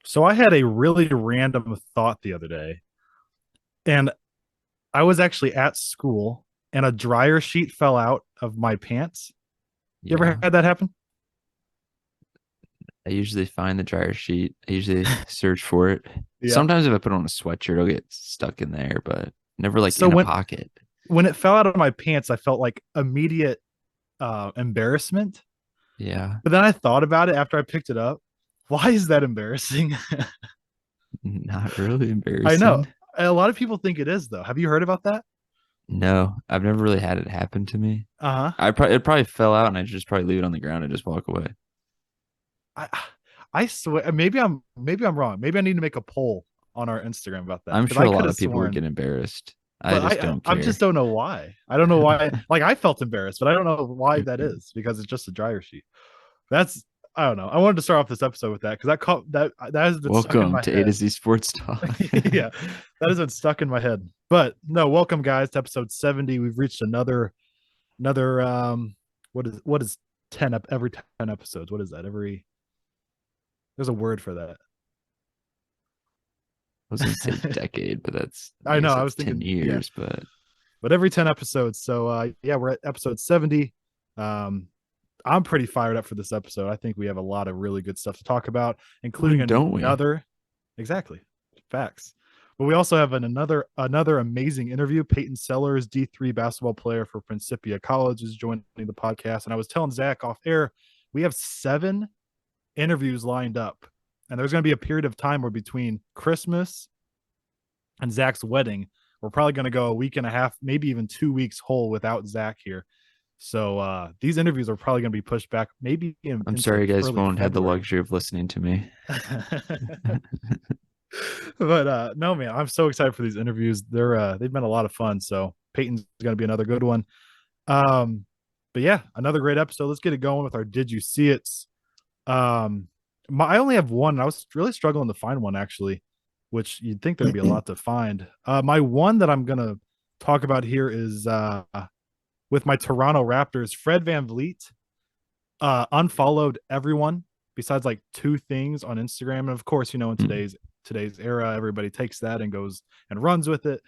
So I had a really random thought the other day, and I was actually at school, and a dryer sheet fell out of my pants. You ever Yeah. had that happen? I usually find the dryer sheet. I usually search for it. Yeah. Sometimes if I put on a sweatshirt, it'll get stuck in there, but never like So in a when pocket. when it fell out of my pants, I felt like immediate embarrassment. Yeah. But then I thought about it after I picked it up. Why is that embarrassing? Not really I know. embarrassing. A lot of people think it is, though. Have you heard about that? No, I've never really had it happen to me. Uh huh. It probably fell out and I just probably leave it on the ground and just walk away. I I swear maybe I'm wrong. Maybe I need to make a poll on our Instagram about that I'm because sure I a could lot have of people would sworn, get embarrassed. I but just don't I just care. don't know why. I don't know why. Like I felt embarrassed, but I don't know why that is because it's just a dryer sheet. That's I don't know. I wanted to start off this episode with that because that has been stuck in Welcome my to A to head. Z Sports Talk. Yeah, that has been stuck in my head. But no, welcome guys to episode 70. We've reached another what is 10 every 10 episodes. What is that? Every there's a word for that. I was gonna say decade, but I I know. guess I that's was 10 thinking, yeah, years, but but every 10 episodes. So yeah, we're at episode 70. Um, I'm pretty fired up for this episode. I think we have a lot of really good stuff to talk about, when including don't we? another exactly facts. But we also have another amazing interview. Peyton Sellers, D3 basketball player for Principia College, is joining the podcast. And I was telling Zach off air, we have 7 interviews lined up. And there's going to be a period of time where between Christmas and Zach's wedding, we're probably going to go a week and a half, maybe even 2 weeks whole without Zach here. So these interviews are probably going to be pushed back maybe I'm into sorry you guys early won't have the February. luxury of listening to me. But no man, I'm so excited for these interviews. They've been a lot of fun. So Peyton's going to be another good one. Um, but yeah, another great episode. Let's get it going with our Did You See It's? I only have one. I was really struggling to find one actually, which you'd think there'd be a lot to find. My one that I'm gonna talk about here is with my Toronto Raptors. Fred Van Vliet unfollowed everyone besides like 2 things on Instagram, and of course, in today's era, everybody takes that and goes and runs with it.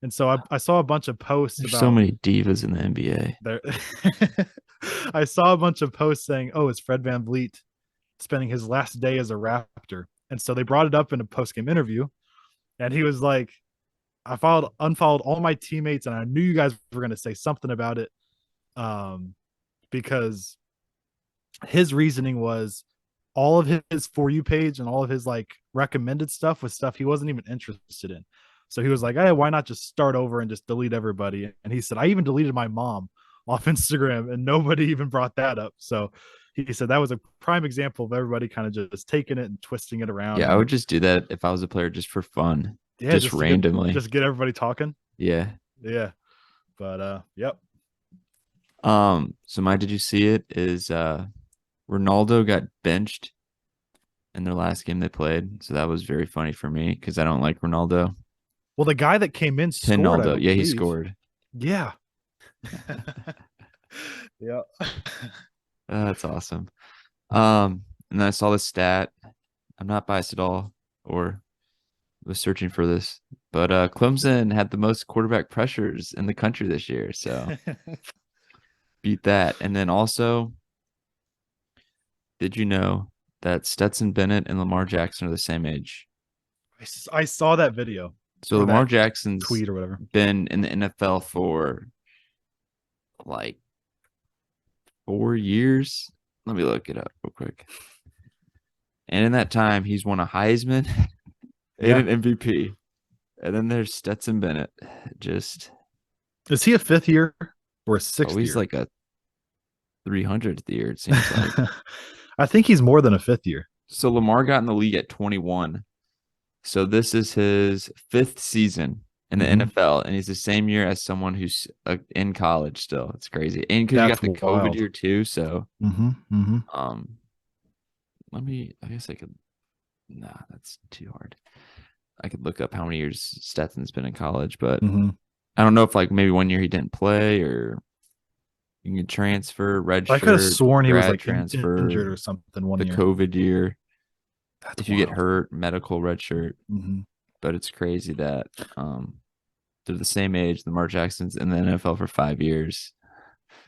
And so I saw a bunch of posts There's so about many divas in the NBA. there. I saw a bunch of posts saying, "Oh, is Fred Van Vliet spending his last day as a Raptor?" And so they brought it up in a post game interview, and he was like, "I unfollowed all my teammates, and I knew you guys were going to say something about it, um, because his reasoning was all of his for you page and all of his like recommended stuff was stuff he wasn't even interested in. So he was like, "Hey, why not just start over and just delete everybody?" And he said, "I even deleted my mom off Instagram, and nobody even brought that up." So he said that was a prime example of everybody kind of just taking it and twisting it around, Yeah, I and would just do that if I was a player just for fun, yeah, just just to get randomly. just get everybody talking. Yeah. Yeah, but yep. So my did you see it is Ronaldo got benched in their last game they played. So that was very funny for me because I don't like Ronaldo. Well, the guy that came in scored, I Pinaldo. Yeah, he believe. scored. Yeah. Yeah. That's awesome. And then I saw the stat. I'm not biased at all or was searching for this, but Clemson had the most quarterback pressures in the country this year. So beat that. And then also, did you know that Stetson Bennett and Lamar Jackson are the same age? I saw that video So or Lamar that Jackson's tweet or whatever. been in the NFL for like 4 years. Let me look it up real quick. And in that time, he's won a Heisman and Yeah. an MVP. And then there's Stetson Bennett. Just, Is he a fifth year or a oh, sixth he's year? like a 300th year, it seems like. I think he's more than a fifth year. So Lamar got in the league at 21. So this is his fifth season in the Mm-hmm. NFL, and he's the same year as someone who's in college still. It's crazy, and because you got That's the COVID wild. year too. So, Mm-hmm. Mm-hmm. um, let me. I guess I could. Nah, that's too hard. I could look up how many years Stetson's been in college, but Mm-hmm. I don't know if like maybe one year he didn't play, or you can transfer, I could have redshirt, sworn he was grad like injured transfer, or something one the year. COVID year. That's if you get wild. hurt, medical red shirt. Mhm. But it's crazy that they're the same age, Lamar Jackson's in the NFL for 5 years.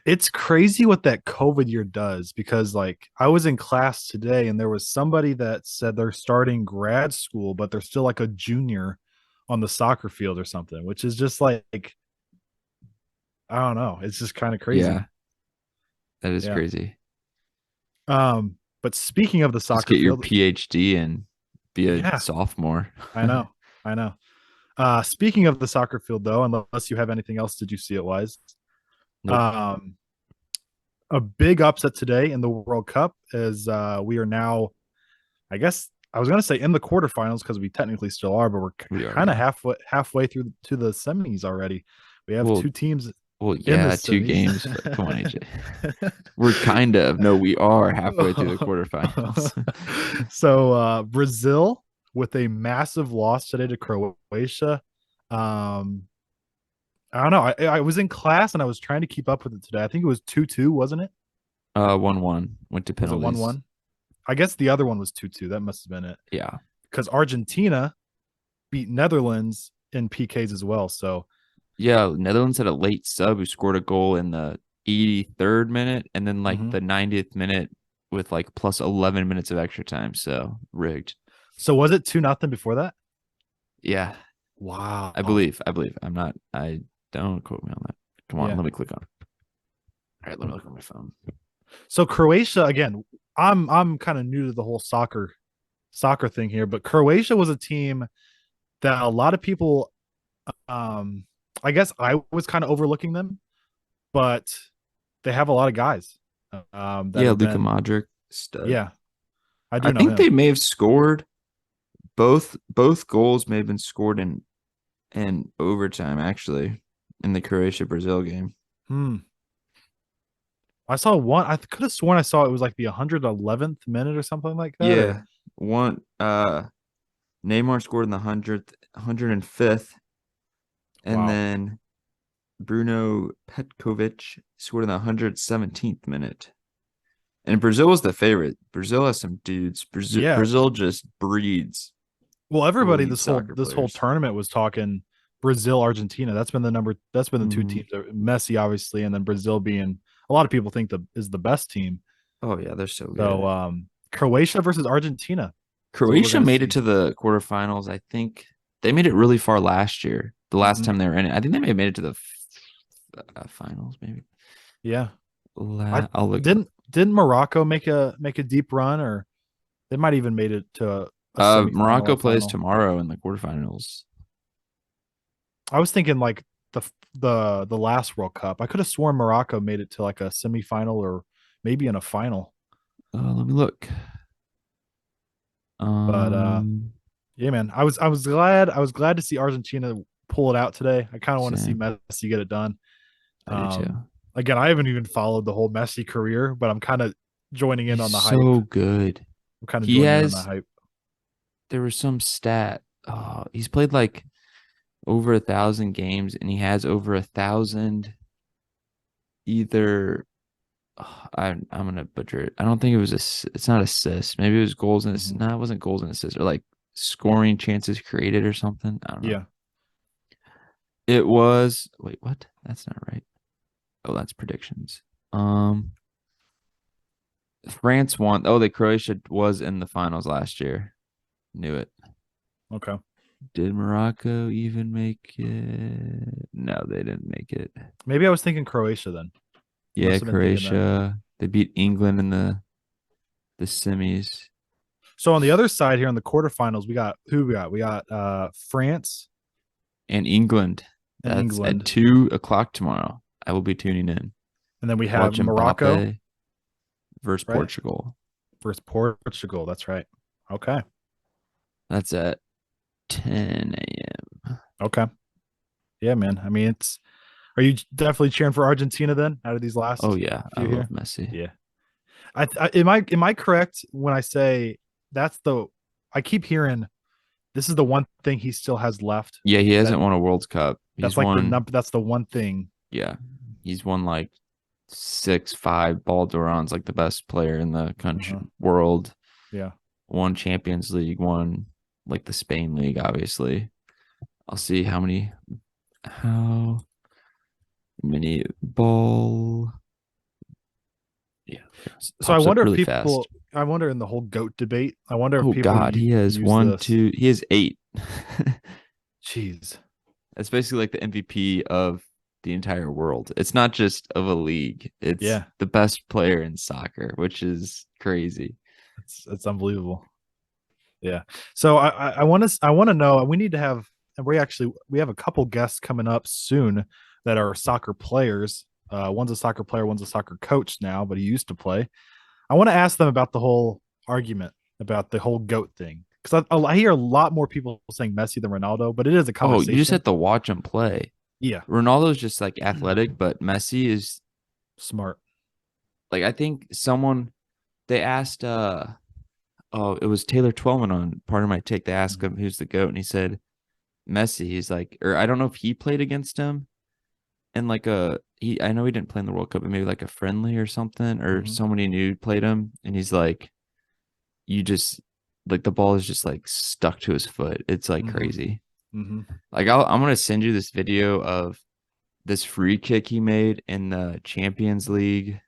It's crazy what that COVID year does because, like, I was in class today and there was somebody that said they're starting grad school, but they're still like a junior on the soccer field or something, which is just like, I don't know. It's just kind of crazy. Yeah, that is Yeah. crazy. But speaking of the Just soccer get your field, PhD and be a yeah, sophomore. I know. I know. Speaking of the soccer field, though, unless you have anything else, did you see it wise? Nope. Um, a big upset today in the World Cup is we are now, I guess I was gonna say in the quarterfinals because we technically still are, but we're We are, kind of yeah. halfway through to the semis already. We have Well, two teams well, in the yeah, two semis. games, but come on, AJ. We're kind of no, we are halfway through the quarterfinals. So Brazil with a massive loss today to Croatia. Um, I don't know. I was in class and I was trying to keep up with it today. I think it was 2-2, wasn't it? 1-1 went to Was it one penalties. one? I guess the other one was 2-2. That must have been it. Yeah. Because Argentina beat Netherlands in PKs as well. So Yeah, Netherlands had a late sub who scored a goal in the 83rd minute and then like mhm. the 90th minute with like plus 11 minutes of extra time. So rigged. So was it 2-0 before that? Yeah, I Wow. believe. I believe. I don't quote me on that. Come on, Yeah. let me click on it. All right, let me look on my phone. So Croatia again. I'm kind of new to the whole soccer thing here, but Croatia was a team that a lot of people um I guess I was kind of overlooking them, but they have a lot of guys that Yeah, have Luka been Modric, stud. yeah, I I do know think they him. may have scored both goals may have been scored in overtime actually in the Croatia Brazil game. Hmm. I saw one. I could have sworn I saw it was like the 111th minute or something like that. Or Yeah, one Neymar scored in the 105th, and wow, then Bruno Petkovic scored in the 117th minute. And Brazil was the favorite. Brazil has some dudes. yeah. Brazil just breeds Well, everybody elite this whole soccer this whole players. tournament was talking Brazil, Argentina. That's been the number. That's been the two Mhm. teams. Messi, obviously, and then Brazil being a lot of people think is the best team. Oh yeah, they're so So good. Croatia versus Argentina is what we're Croatia gonna made it see. to the quarterfinals. I think they made it really far last year. The last Mhm. time they were in it, I think they may have made it to the finals. Maybe. Yeah, I I'll look it up. didn't Morocco make a deep run, or they might even made it to a semifinal Morocco or plays final. tomorrow in the quarterfinals. I was thinking like the last World Cup. I could have sworn Morocco made it to like a semifinal or maybe in a final. Let me look. But Um, yeah, man, I was glad to see Argentina pull it out today. I kind of want to see Same. Messi get it done. I do too. Again, I haven't even followed the whole Messi career, but I'm kind of joining in He's on the hype. so good. I'm kind of He joining in on the has. hype. There was some stat. Oh, he's played like over 1,000 games, and he has over 1,000 either. I'm gonna butcher it. I don't think it was it's not assists. Maybe it was goals and Mhm. no, it wasn't goals and assists or like scoring chances created or something. I don't know. Yeah. It was wait, what? That's not right. Oh, that's predictions. Um, France won. Oh, the Croatia was in the finals last year. Knew it. Okay. Did Morocco even make it? No, they didn't make it. Maybe I was thinking Croatia then. Yeah, Must have been thinking them. Croatia. They beat England in the semis. So on the other side here in the quarterfinals, we got who we got? We got France And England. and That's at England, 2 o'clock tomorrow. I will be tuning in. and then we have Watch Morocco, Mbappe versus right? Portugal. Versus Portugal. That's right. Okay. That's at 10 a.m. Okay. Yeah, man. I mean, it's. Are you definitely cheering for Argentina then? Out of these Oh last yeah, I few love here? Messi. Yeah. Am I correct when I say that's the? I keep hearing this is the one thing he still has left. Yeah, he That hasn't won a World Cup. that's He's like the won. number. That's the one thing. Yeah, he's won like 6, 5 ball d'Orons, like the best player in the country Uh-huh. world. Yeah. One Champions League, one like the Spain League, obviously. I'll see how many ball. Yeah. So I Pops up wonder if really fast. people, I wonder in the whole GOAT debate, I wonder if Oh people God, he has use this. he has 8. Jeez. That's basically like the MVP of the entire world. It's not just of a league. It's Yeah, the best player in soccer, which is crazy. it's unbelievable. Yeah. So I want to know, and we need to have, and we have a couple guests coming up soon that are soccer players. One's a soccer player, one's a soccer coach now, but he used to play. I want to ask them about the whole argument about the whole GOAT thing, because I hear a lot more people saying Messi than Ronaldo, but it is a Oh, you just conversation. have to watch him play. Yeah. Ronaldo's just like athletic, but Messi is Smart. like I think someone they asked oh, it was Taylor Twellman on Part of My Take. They asked him who's the GOAT, and he said Messi. He's like, or I don't know if he played against him and like I know he didn't play in the World Cup, but maybe like a friendly or something, or Mhm. somebody new played him, and he's like, you just like the ball is just like stuck to his foot. It's like Mhm. crazy. Mhm. Like I'm gonna send you this video of this free kick he made in the Champions League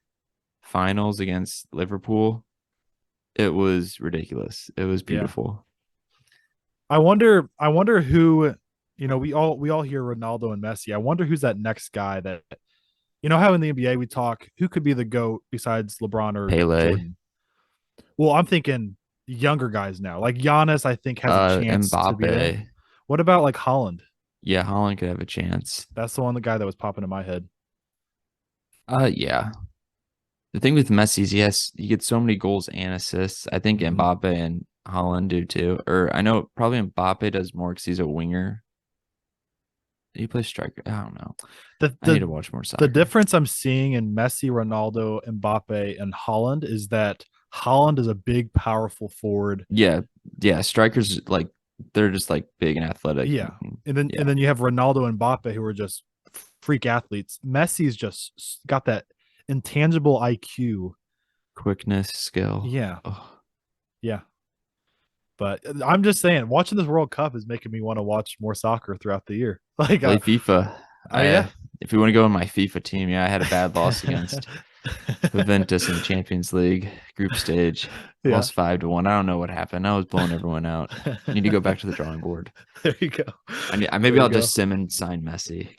finals against Liverpool. It was ridiculous. It was Yeah. beautiful. I wonder who, we all hear Ronaldo and Messi. I wonder who's that next guy that, how in the NBA we talk who could be the GOAT besides LeBron or Pele, Jordan. Well, I'm thinking younger guys now. Like Giannis, I think has a chance to be there. Mbappe. What about like Holland? Yeah, Holland could have a chance. That's the guy that was popping in my head. Yeah. The thing with Messi is he gets so many goals and assists. I think Mhm. Mbappe and Holland do too. Or I know probably Mbappe does more because he's a winger. He plays striker. I don't know. The I need the to watch more the soccer. difference I'm seeing in Messi, Ronaldo, Mbappe, and Holland is that Holland is a big, powerful forward. Yeah, yeah. Strikers like they're just like big and athletic. Yeah, and then Yeah, and then you have Ronaldo and Mbappe who are just freak athletes. Messi's just got that intangible IQ. quickness, skill. Yeah, Oh, yeah. But I'm just saying, watching this World Cup is making me want to watch more soccer throughout the year. Like, play FIFA. yeah, If you want to go in my FIFA team, yeah, I had a bad loss against Juventus in the Champions League group stage. yeah. Lost 5-1. I don't know what happened. I was blowing everyone out. Need to go back to the drawing board. There you go. Maybe There you I'll go. just sim and sign Messi.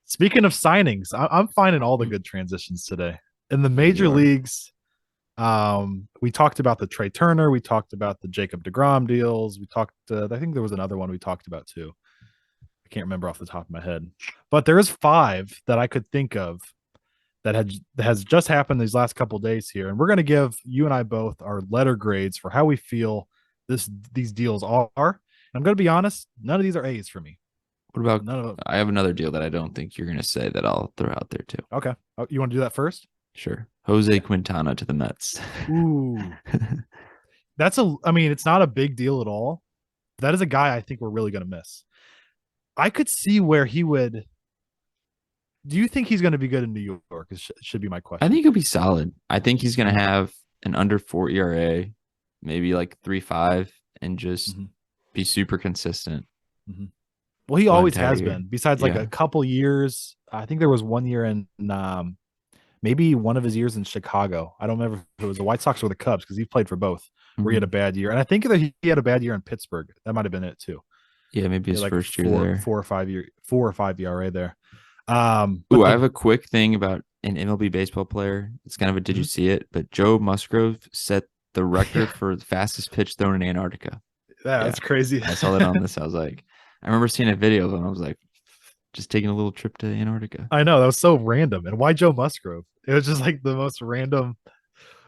Speaking of signings, I'm finding all the good transitions today in the Yeah, you major are. leagues. We talked about the Trey Turner. We talked about the Jacob DeGrom deals. We talked. I think there was another one we talked about too. I can't remember off the top of my head, but there is 5 that I could think of that has just happened these last couple of days here, and we're going to give you and I both our letter grades for how we feel these deals are. And I'm going to be honest, none of these are A's for me. What about? None of them. I have another deal that I don't think you're gonna say that I'll throw out there too. Okay, you want to do that first? Sure, Jose Okay. Quintana to the Mets. Ooh, I mean, it's not a big deal at all. That is a guy I think we're really going to miss. I could see where he would. Do you think he's going to be good in New York? Should be my I question. think he'll be solid. I think he's gonna have an under 4 ERA, maybe like 3.5, and just Mm-hmm. be super consistent Mm-hmm. Well, he the always entire has year. been. Besides, like a Yeah. couple years, I think there was one year in maybe one of his years in Chicago. I don't remember if it was the White Sox or the Cubs because he played for both. Where he had a Mhm. bad year, and I think that he had a bad year in Pittsburgh. That might have been it too. Yeah, maybe He had his like a first year there. 4 or 5 ERA there. Ooh, But I the have a quick thing about an MLB baseball player. It's kind of a did you Mhm. see it? But Joe Musgrove set the Yeah, record for the fastest pitch thrown in Antarctica. Yeah, that's crazy. I saw that on this. I was like, I remember seeing a video of him. I was like, just taking a little trip to Antarctica. I know that was so random. And why Joe Musgrove? It was just like the most random.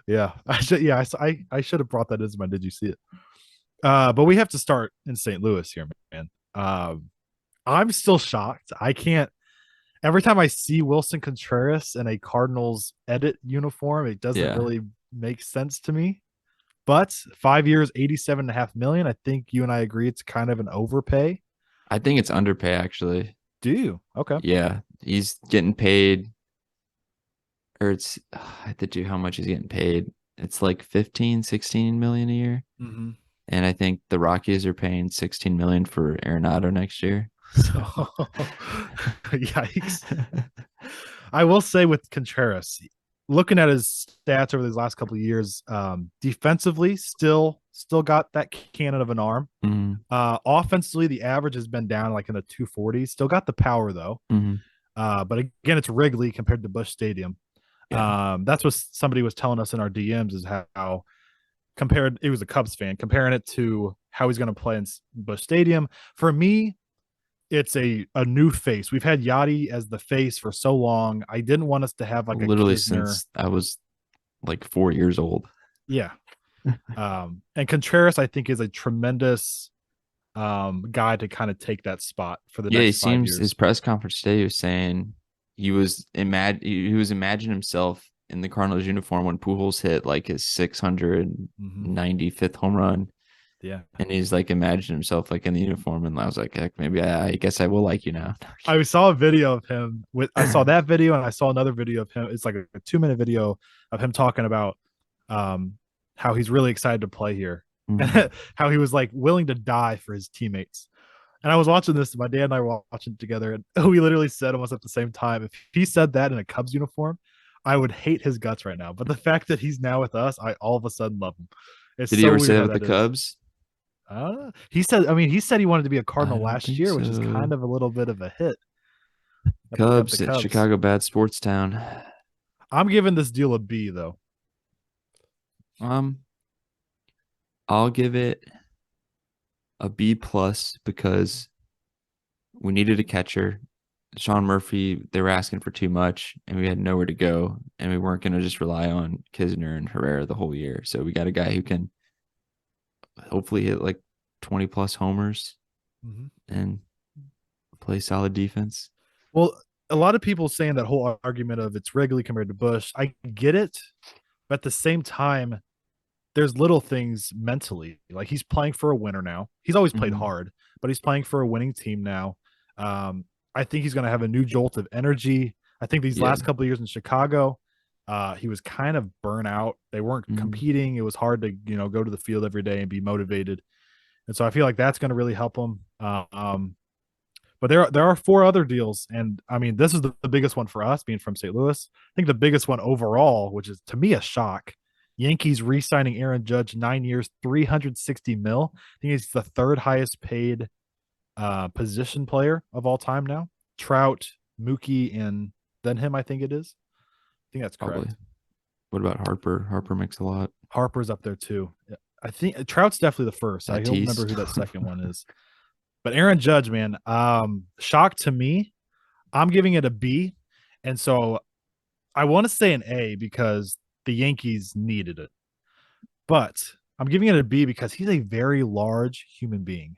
Yeah, I should. Yeah, I should have brought that as my. Did you see it? But we have to start in St. Louis here, man. I'm still shocked. I can't. Every time I see Wilson Contreras in a Cardinals edit uniform, it doesn't Yeah, really make sense to me. But 5 years, 87.5 million. I think you and I agree it's kind of an overpay. I think it's underpay actually. Do you? Okay. Yeah, he's getting paid, or it's I have to do how much he's getting paid. it's like 15, 16 million a year. Mm-hmm. And I think the Rockies are paying 16 million for Arenado next year. So, yikes. I will say with Contreras, looking at his stats over these last couple of years, defensively still got that cannon of an arm. Mm-hmm. Offensively, the average has been down like in the 240s. Still got the power though. Mm-hmm. But again, it's Wrigley compared to Busch Stadium. Yeah. That's what somebody was telling us in our DMs is how compared. It was a Cubs fan comparing it to how he's going to play in Busch Stadium. For me, it's a new face. We've had Yachty as the face for so long. I didn't want us to have like a Literally Kisner. since I was like 4 years old. Yeah. And Contreras, I think, is a tremendous guy to kind of take that spot for the Yeah, he next 5 seems years. his press conference today he was saying he was imagining himself in the Cardinals uniform when Pujols hit like his 695th home run. Yeah. And he's like imagining himself like in the uniform, and I was like, heck, maybe I guess I will like you now. I saw a video of him I saw that video and I saw another video of him. It's like a 2-minute video of him talking about how he's really excited to play here and how he was like willing to die for his teammates. And I was watching this, my dad and I were watching it together, and we literally said almost at the same time, if he said that in a Cubs uniform, I would hate his guts right now. But the fact that he's now with us, I all of a sudden love him. It's Did so he ever weird say that how with the that is. Cubs? He said, I mean, he said he wanted to be a Cardinal I don't last think year, which is so. kind of a little bit of a hit. At Cubs, the Cubs. Chicago, bad sports town. I'm giving this deal a B though. I'll give it a B plus because we needed a catcher. Sean Murphy, they were asking for too much, and we had nowhere to go, and we weren't going to just rely on Kisner and Herrera the whole year. So we got a guy who can hopefully hit like 20 plus homers and play solid defense. Well, a lot of people saying that whole argument of it's Wrigley compared to Busch. I get it, but at the same time, there's little things mentally. Like he's playing for a winner now. He's always played hard, but he's playing for a winning team now. I think he's going to have a new jolt of energy. I think these last couple of years in Chicago, he was kind of burnt out. They weren't competing. It was hard to, go to the field every day and be motivated. And so I feel like that's going to really help him. But there are 4 other deals. And I mean, this is the biggest one for us being from St. Louis. I think the biggest one overall, which is to me a shock, Yankees re-signing Aaron Judge 9 years, $360 million. I think he's the 3rd highest paid position player of all time now. Trout, Mookie, and then him, I think it is. I think that's correct. Probably. What about Harper? Harper makes a lot. Harper's up there too. I think Trout's definitely the first. I don't remember who that second one is. But Aaron Judge, man, shock to me. I'm giving it a B. And so I want to say an A because the Yankees needed it. But I'm giving it a B because he's a very large human being.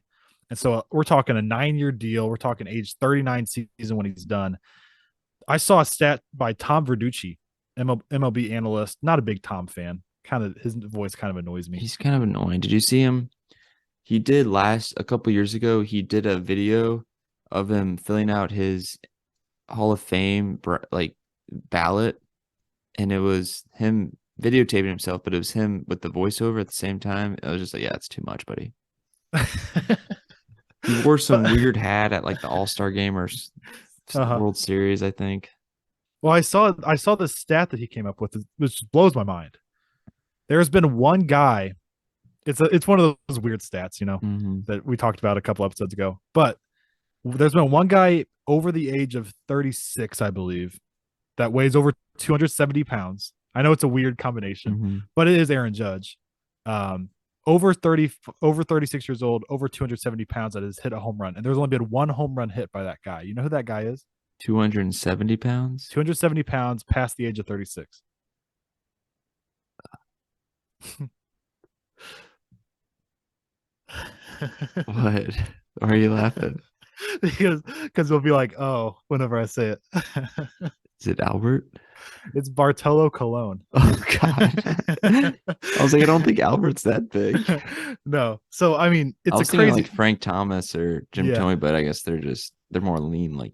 And so we're talking a 9-year deal. We're talking age 39 season when he's done. I saw a stat by Tom Verducci, MLB analyst. Not a big Tom fan. Kind of his voice kind of annoys me. He's kind of annoying. Did you see him? He did a couple years ago. He did a video of him filling out his Hall of Fame like ballot, and it was him videotaping himself, but it was him with the voiceover at the same time. I was just like, yeah, it's too much, buddy. He wore some weird hat at like the All-Star game or World Series, I think. Well, I saw the stat that he came up with, which blows my mind. There's been one guy. It's one of those weird stats, that we talked about a couple episodes ago. But there's been one guy over the age of 36, I believe, that weighs over 270 pounds. I know it's a weird combination, but it is Aaron Judge. Over 36 years old, over 270 pounds that has hit a home run. And there's only been one home run hit by that guy. You know who that guy is? 270 pounds? 270 pounds past the age of 36. What? Why are you laughing? Because we'll be like, oh, whenever I say it. Is it Albert? It's Bartolo Colon. Oh God. I was like, I don't think Albert's that big. No. So I mean, it's a crazy like Frank Thomas or Jim Thome, but I guess they're more lean, like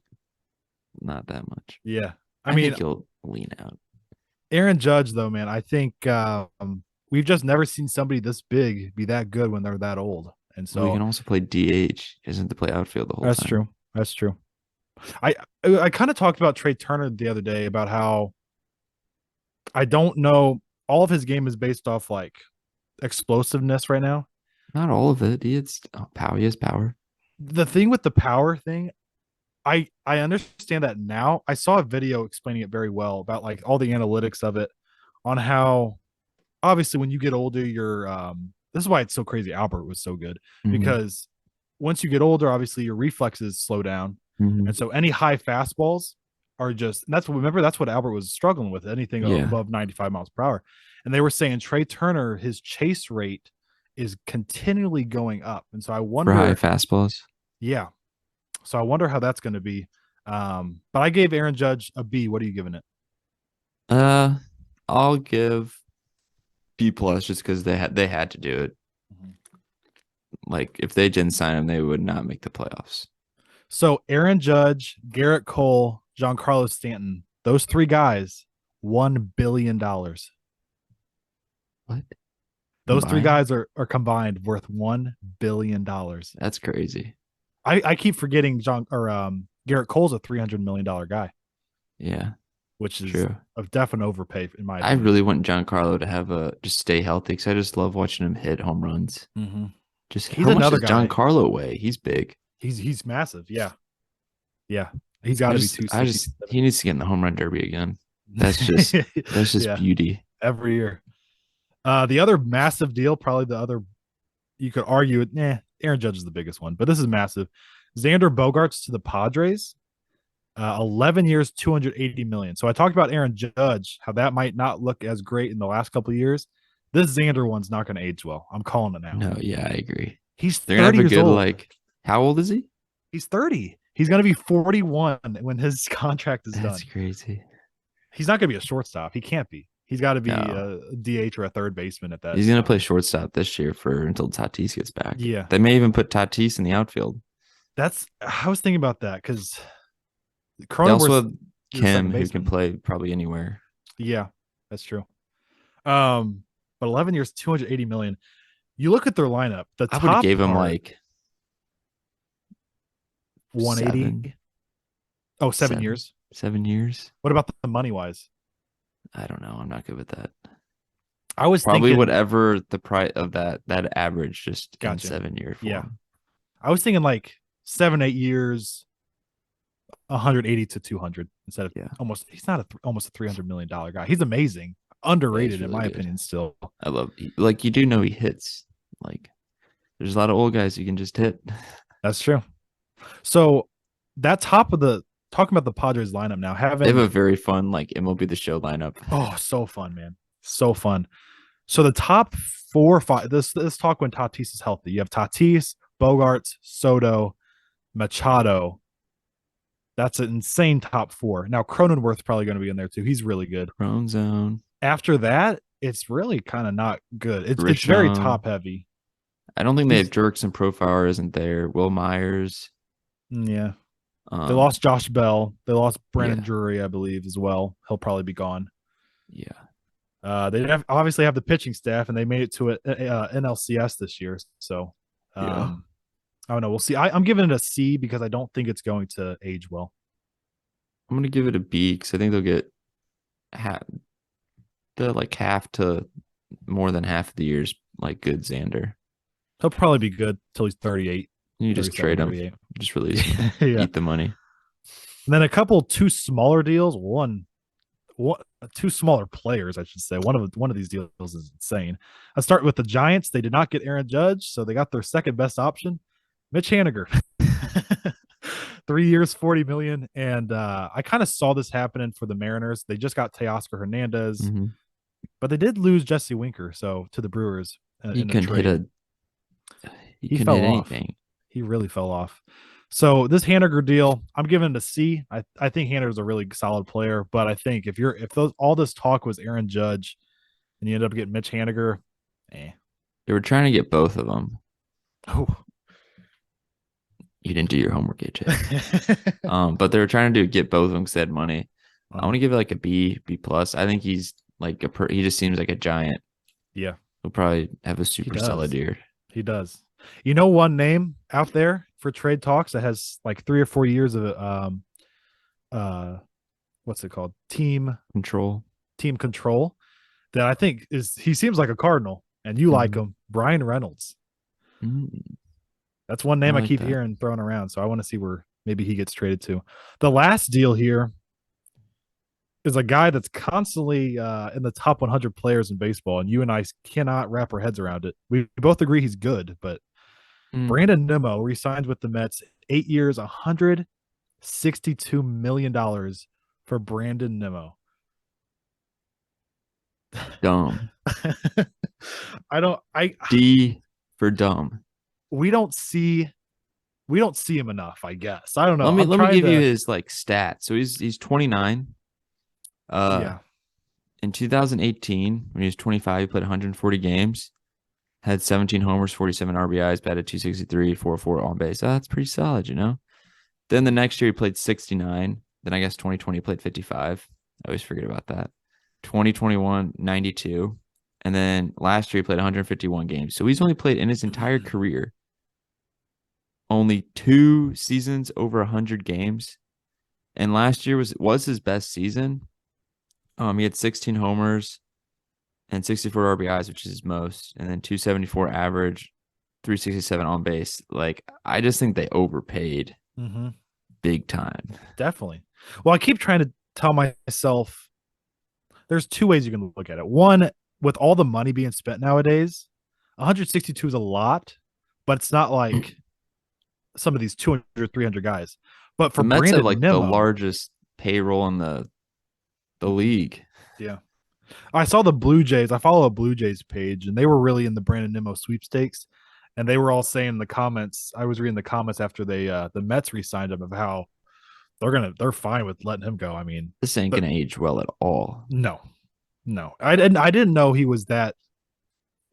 not that much. Yeah. I mean, think he'll lean out. Aaron Judge, though, man, I think we've just never seen somebody this big be that good when they're that old. And Well, he so can also play DH. He doesn't have to play outfield the whole that's time. true. That's true. I I kind of talked about Trey Turner the other day about how I don't know, all of his game is based off like explosiveness right now. Not all of it. Power. He has power. The thing with the power thing, I understand that now. I saw a video explaining it very well about like all the analytics of it on how obviously when you get older, you're this is why it's so crazy Albert was so good, Hmm. because once you get older, obviously your reflexes slow down. Hmm. And so any high fastballs are just, and that's what, remember, that's what Albert was struggling with, anything Yeah, above 95 miles per hour. And they were saying Trey Turner, his chase rate is continually going up. And so I for high wonder, fastballs. yeah. So I wonder how that's going to be. But I gave Aaron Judge a B. What are you giving it? Uh, I'll give B plus just because they had to do it. Mhm. Like if they didn't sign him, they would not make the playoffs. So Aaron Judge, Garrett Cole, Giancarlo Stanton, those three guys, $1 billion. What Those three combined? guys are combined worth $1 billion. That's crazy. I keep forgetting John or Garrett Cole's a $300 million guy, Yeah, which is true. a definite overpay in my I opinion. really want Giancarlo to have a just stay healthy because I just love watching him hit home runs. Mm-hmm. Just He's how much another does guy. Giancarlo weigh? He's big. He's massive. Yeah, yeah. He's got I to be just two I sixty just he needs to get in the home run derby again. That's just seven. that's just Yeah, beauty. every year. The other massive deal, probably the other you could argue, Aaron Judge is the biggest one, but this is massive. Xander Bogarts to the Padres, 11 years, 280 million. So I talked about Aaron Judge, how that might not look as great in the last couple of years. This Xander one's not going to age well. I'm calling it now. No, yeah, I agree. He's They're gonna 30 have a years good old. like. How old is he? He's 30. He's going to be 41 when his contract is That's done. crazy. He's not going to be a shortstop. He can't be. He's got to be No, a DH or a third baseman at that. he's gonna play shortstop this year for until Tatis gets back. Yeah, They may even put Tatis in the outfield. that's. I was thinking about that because They also Cronenworth's have the second Kim who can baseman. play probably anywhere. Yeah, that's true. But 11 years, 280 million. You look at their lineup, the I would have top gave him part, like 180. seven, Oh, 7 years. 7 years. What about the money wise? I don't know. I'm not good with that. I was Probably thinking, whatever the price of that average just in gotcha. 7 year Yeah. form. I was thinking like 7, 8 years, 180 to 200 instead of Yeah. almost, he's not almost a $300 million guy. He's amazing. Yeah, he's Underrated in really my good. opinion still. I love like you do know he hits. Like there's a lot of old guys you can just hit. That's true. So that top of the, talking about the Padres lineup now, They have having, a very fun like MLB the Show lineup. oh, so fun, man. So fun. So the top 4 or 5. This talk when Tatis is healthy. You have Tatis, Bogarts, Soto, Machado. That's an insane top 4. Now Cronenworth's probably going to be in there too. He's really good. Prone zone. After that, it's really kind of not good. It's very Grisham. top heavy. I don't think they have He's Jerks Profile isn't there. Will Myers. yeah. They Um, lost Josh Bell. They lost Brandon yeah, Drury, I believe, as well. He'll probably be gone. yeah, Obviously have the pitching staff, and they made it to NLCS this year. So yeah. um, I don't know. We'll see. I'm giving it a C because I don't think it's going to age well. I'm gonna give it a B because I think they'll get half like half to more than half of the years like good Xander. He'll probably be good till he's 38, You just 37, trade him, 38. just release him, Yeah. eat the money. And then two smaller deals. One, two smaller players, I should say. One of these deals is insane. I start with the Giants. They did not get Aaron Judge, so they got their second best option, Mitch Haniger. 3 years, 40 million. And I kind of saw this happening for the Mariners. They just got Teoscar Hernandez, Mm-hmm. but they did lose Jesse Winker, so to the Brewers He in a couldn't hit trade. he He couldn't fell hit off. anything. He really fell off. So this Haniger deal, I'm giving it a C. I think Haniger's a really solid player, but I think if all this talk was Aaron Judge and you end up getting Mitch Haniger, eh. They were trying to get both of them. Oh. You didn't do your homework, AJ. But they were trying to get both of them because they had money. I want to give it like a B plus. I think he's like he just seems like a giant. Yeah, He'll probably have a he super solid does. year. He does. You know, one name out there for trade talks that has like 3 or 4 years of uh what's it called, Control. team control, that I think is, he seems like a Cardinal, and you like Mhm. him, Brian Reynolds. Mm, That's one I name I like keep that. hearing thrown around, so I want to see where maybe he gets traded to. The last deal here is a guy that's constantly in the top 100 players in baseball, and you and I cannot wrap our heads around it. We both agree he's good, but Mm, Brandon Nimmo resigns with the Mets, 8 years, $162 million for Brandon Nimmo. dumb. I don't. I D for dumb. we don't see we don't see him enough. I guess I don't know. Let I'm me trying give you to. his like stats. So he's 29. Uh Yeah. in 2018, when he was 25, he played 140 games, had 17 homers, 47 RBIs, batted 263, 404 on base. That's pretty solid, you know. Then the next year he played 69. Then I guess 2020 he played 55. I always forget about that. 2021, 92. And then last year he played 151 games. So he's only played in his entire career only 2 seasons over 100 games. And last year was his best season. He had 16 homers and 64 RBIs, which is his most, and then 274 average, 367 on base. Like, I just think they overpaid Mm-hmm. big time. Definitely. Well, I keep trying to tell myself there's two ways you can look at it. One, with all the money being spent nowadays, 162 is a lot, but it's not like some of these 200, 300 guys. But The for Mets have Brandon like the Nimmo, largest payroll in the league. yeah. I saw the Blue Jays. I follow a Blue Jays page, and they were really in the Brandon Nimmo sweepstakes. And they were all saying in the comments, I was reading the comments after they the Mets re-signed him, of how they're fine with letting him go. I mean, This ain't but gonna age well at all. no, no. I didn't know he was that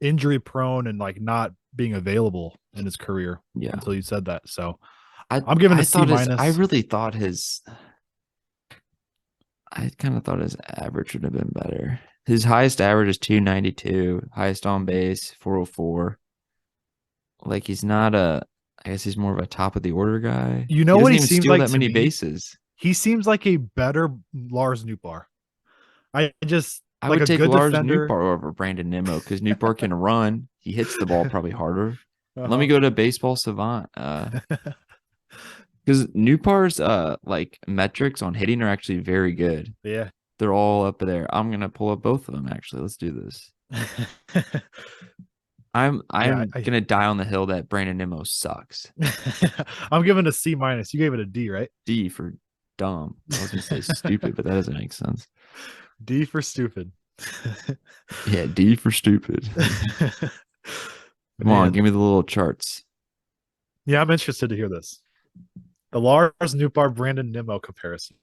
injury prone and like not being available in his career Yeah. until you said that. So I I'm giving a I C thought his I minus. really thought his I kind of thought his average would have been better. His highest average is 292, highest on base 404. Like he's not a I guess he's more of a top of the order guy. You know He what doesn't he even seems steal like that to many me? bases. He seems like a better Lars Nootbaar. I just I like would a take good Lars defender. Nootbaar over Brandon Nimmo because Nootbaar can run. He hits the ball probably harder. Let me Uh-huh. go to Baseball Savant. Because Nootbaar's like metrics on hitting are actually very good. Yeah. They're all up there. I'm gonna pull up both of them actually. Let's do this. I'm Yeah, I'm gonna die on the hill that Brandon Nimmo sucks. I'm giving a C minus. You gave it a D, right? D for dumb. I was gonna say stupid, but that doesn't make sense. D for stupid. Yeah, D for stupid. Come on, Man. give me the little charts. Yeah, I'm interested to hear this. The Lars Nootbaar Brandon Nimmo comparison.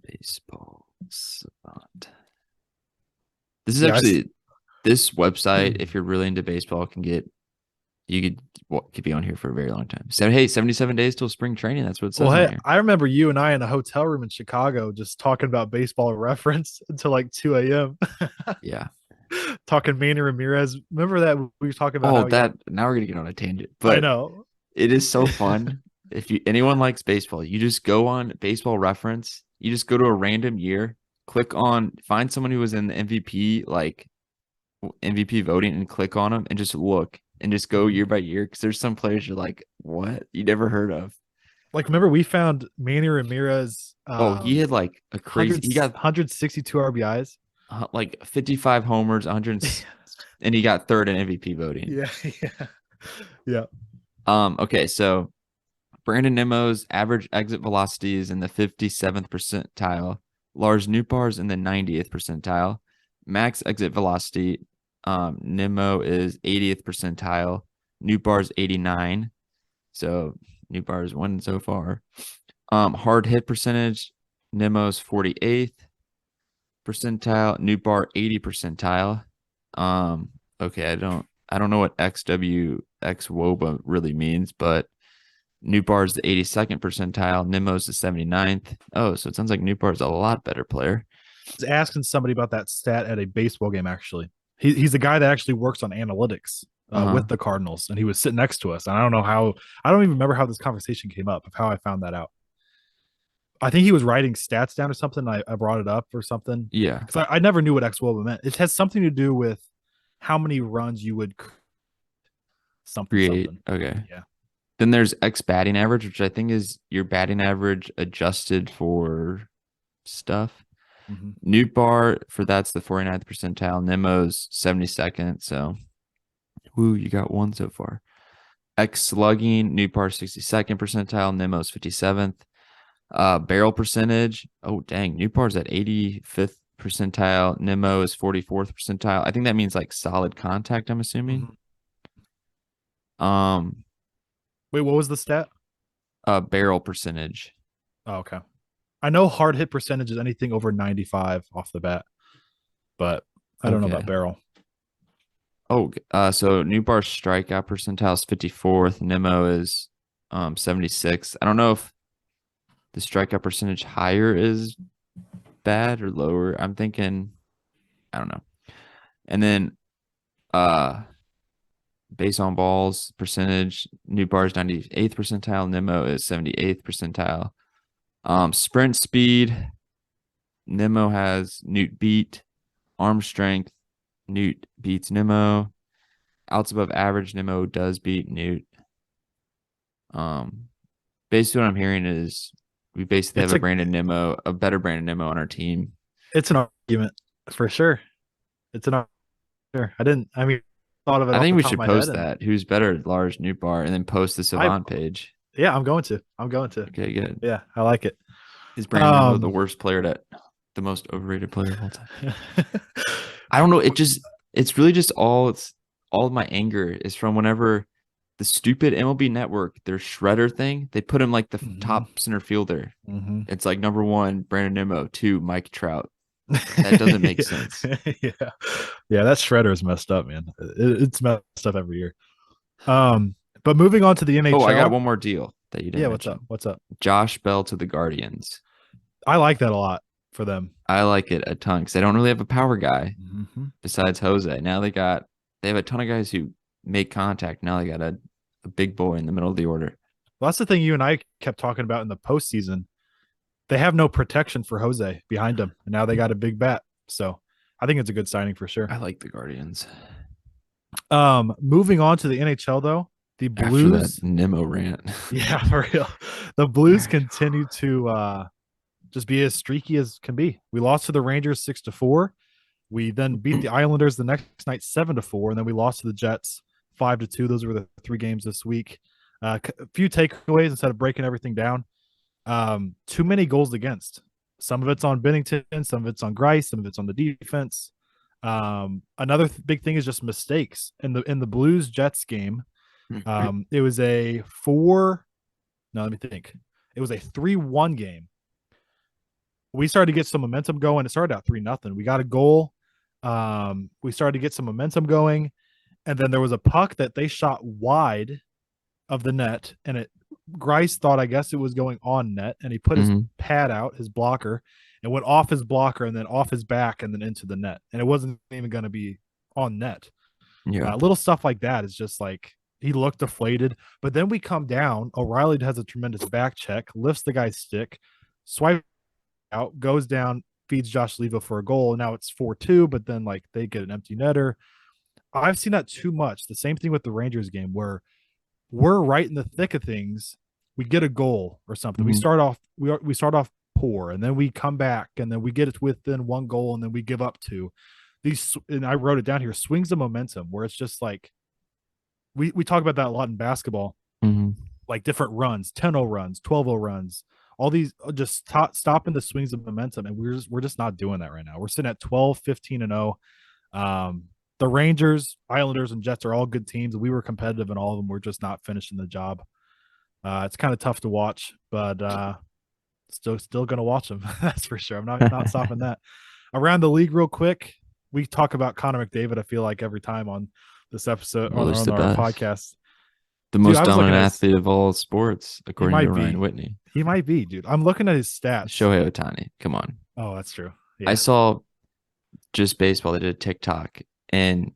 Baseball Savant. This is Yeah, actually this website. If you're really into baseball, can get you could be on here for a very long time. So hey, 77 days till spring training. That's what it well, says on hey, here. I remember you and I in a hotel room in Chicago just talking about baseball reference until like 2 a.m. Yeah. talking Manny Ramirez. Remember that we were talking about Oh, how he got. that now we're gonna get on a tangent, I but know. it is so fun. If anyone likes baseball, you just go on Baseball Reference. You just go to a random year, click on find someone who was in the MVP MVP voting, and click on them and just look and just go year by year because there's some players you're like, what you never heard of. Like, remember we found Manny Ramirez Oh, he had like a crazy. 100, He got 162 RBIs. like 55 homers, 100, and he got third in MVP voting. Yeah, yeah, yeah. Okay, so Brandon Nimmo's average exit velocity is in the 57th percentile. Lars Nootbaar's in the 90th percentile. Max exit velocity, Nimmo is 80th percentile. Nootbaar's 89. So Nootbaar's winning so far. Hard hit percentage, Nimmo's 48th percentile. Nootbaar 80 percentile. Okay, I don't know what XWX WOBA really means, but Nootbaar's the 82nd percentile. Nimmo's the 79th. Oh, so it sounds like Nootbaar's a lot better player. was asking somebody about that stat at a baseball game. Actually, he's the guy that actually works on analytics with the Cardinals, and he was sitting next to us. And I don't know how. I don't even remember how this conversation came up of how I found that out. I think he was writing stats down or something. I brought it up or something. Yeah. Because I never knew what XWOBA meant. It has something to do with how many runs you would Create. something. Okay. Yeah. Then there's X batting average, which I think is your batting average adjusted for stuff. Mm-hmm. Newt bar for that's the 49th percentile. Nemo's 72nd. So, woo, you got one so far. X slugging, Newt bar 62nd percentile. Nemo's 57th. Barrel percentage. Oh, dang. Newt bar's at 85th percentile. Nemo is 44th percentile. I think that means like solid contact, I'm assuming. Mm-hmm. Wait, what was the stat? Barrel percentage. Oh, okay. I know hard hit percentage is anything over 95 off the bat, but I don't know about barrel. Oh, so Newt bar's strikeout percentile is 54th. Nemo is 76th. I don't know if the strikeout percentage higher is bad or lower. I'm thinking, I don't know. And then base on balls percentage, Newt bar is 98th percentile. Nemo is 78th percentile. Sprint speed, Nemo has Newt beat. Arm strength, Newt beats Nemo. Outs above average, Nemo does beat Newt. Basically what I'm hearing is we basically have a better Brandon Nemo on our team. It's an argument for sure. It's an argument. Thought of it. I think we should post that. Who's better, Lars Newt bar, and then post the Savant page. Yeah, I'm going to. Okay, good. Yeah, I like it. Is Brandon Nemo the worst player the most overrated player of all time? I don't know. It's really just all of my anger is from whenever the stupid MLB network, their shredder thing, they put him like the top center fielder. Mm-hmm. It's like number 1, Brandon Nemo, 2, Mike Trout. That doesn't make sense. Yeah, that shredder is messed up, man. It's messed up every year. But moving on to the NHL. Oh, I got one more deal that you didn't. Yeah, mention. What's up? Josh Bell to the Guardians. I like that a lot for them. I like it a ton because they don't really have a power guy besides Jose. Now they have a ton of guys who make contact. Now they got a big boy in the middle of the order. Well, that's the thing you and I kept talking about in the postseason. They have no protection for Jose behind them, and now they got a big bat. So I think it's a good signing for sure. I like the Guardians. Moving on to the NHL though, the Blues. After that Nemo rant. Yeah, for real. The Blues continue to just be as streaky as can be. We lost to the Rangers 6-4. We then beat the Islanders the next night 7-4, and then we lost to the Jets 5-2. Those were the 3 games this week. A few takeaways instead of breaking everything down. Too many goals against. Some of it's on Bennington, some of it's on Grice, some of it's on the defense. Another big thing is just mistakes in the Blues Jets game. It was a 3-1 game. We started to get some momentum going. It started out 3-0. We got a goal. We started to get some momentum going, and then there was a puck that they shot wide of the net, and Grice thought, I guess, it was going on net, and he put his pad out, his blocker, and went off his blocker and then off his back and then into the net, and it wasn't even going to be on net. Yeah, little stuff like that is just like he looked deflated. But then we come down. O'Reilly has a tremendous back check, lifts the guy's stick, swipes out, goes down, feeds Josh Levo for a goal. And now it's 4-2, but then like they get an empty netter. I've seen that too much. The same thing with the Rangers game where we're right in the thick of things. We get a goal or something. We start off poor, and then we come back, and then we get it within 1 goal, and then we give up 2. These, and I wrote it down here, swings of momentum, where it's just like we talk about that a lot in basketball, like different runs, 10-0 runs, 12-0 runs, all these just stopping the swings of momentum, and we're just not doing that right now. We're sitting at 12, 15-0. The Rangers, Islanders, and Jets are all good teams. We were competitive in all of them. We're just not finishing the job. It's kind of tough to watch, but still going to watch them. That's for sure. I'm not stopping that. Around the league real quick, we talk about Connor McDavid, I feel like, every time on this episode on our podcast. The most dominant athlete of all sports, according to Ryan Whitney. He might be, dude. I'm looking at his stats. Shohei Ohtani. Come on. Oh, that's true. I Yeah. saw just baseball. They did TikTok, and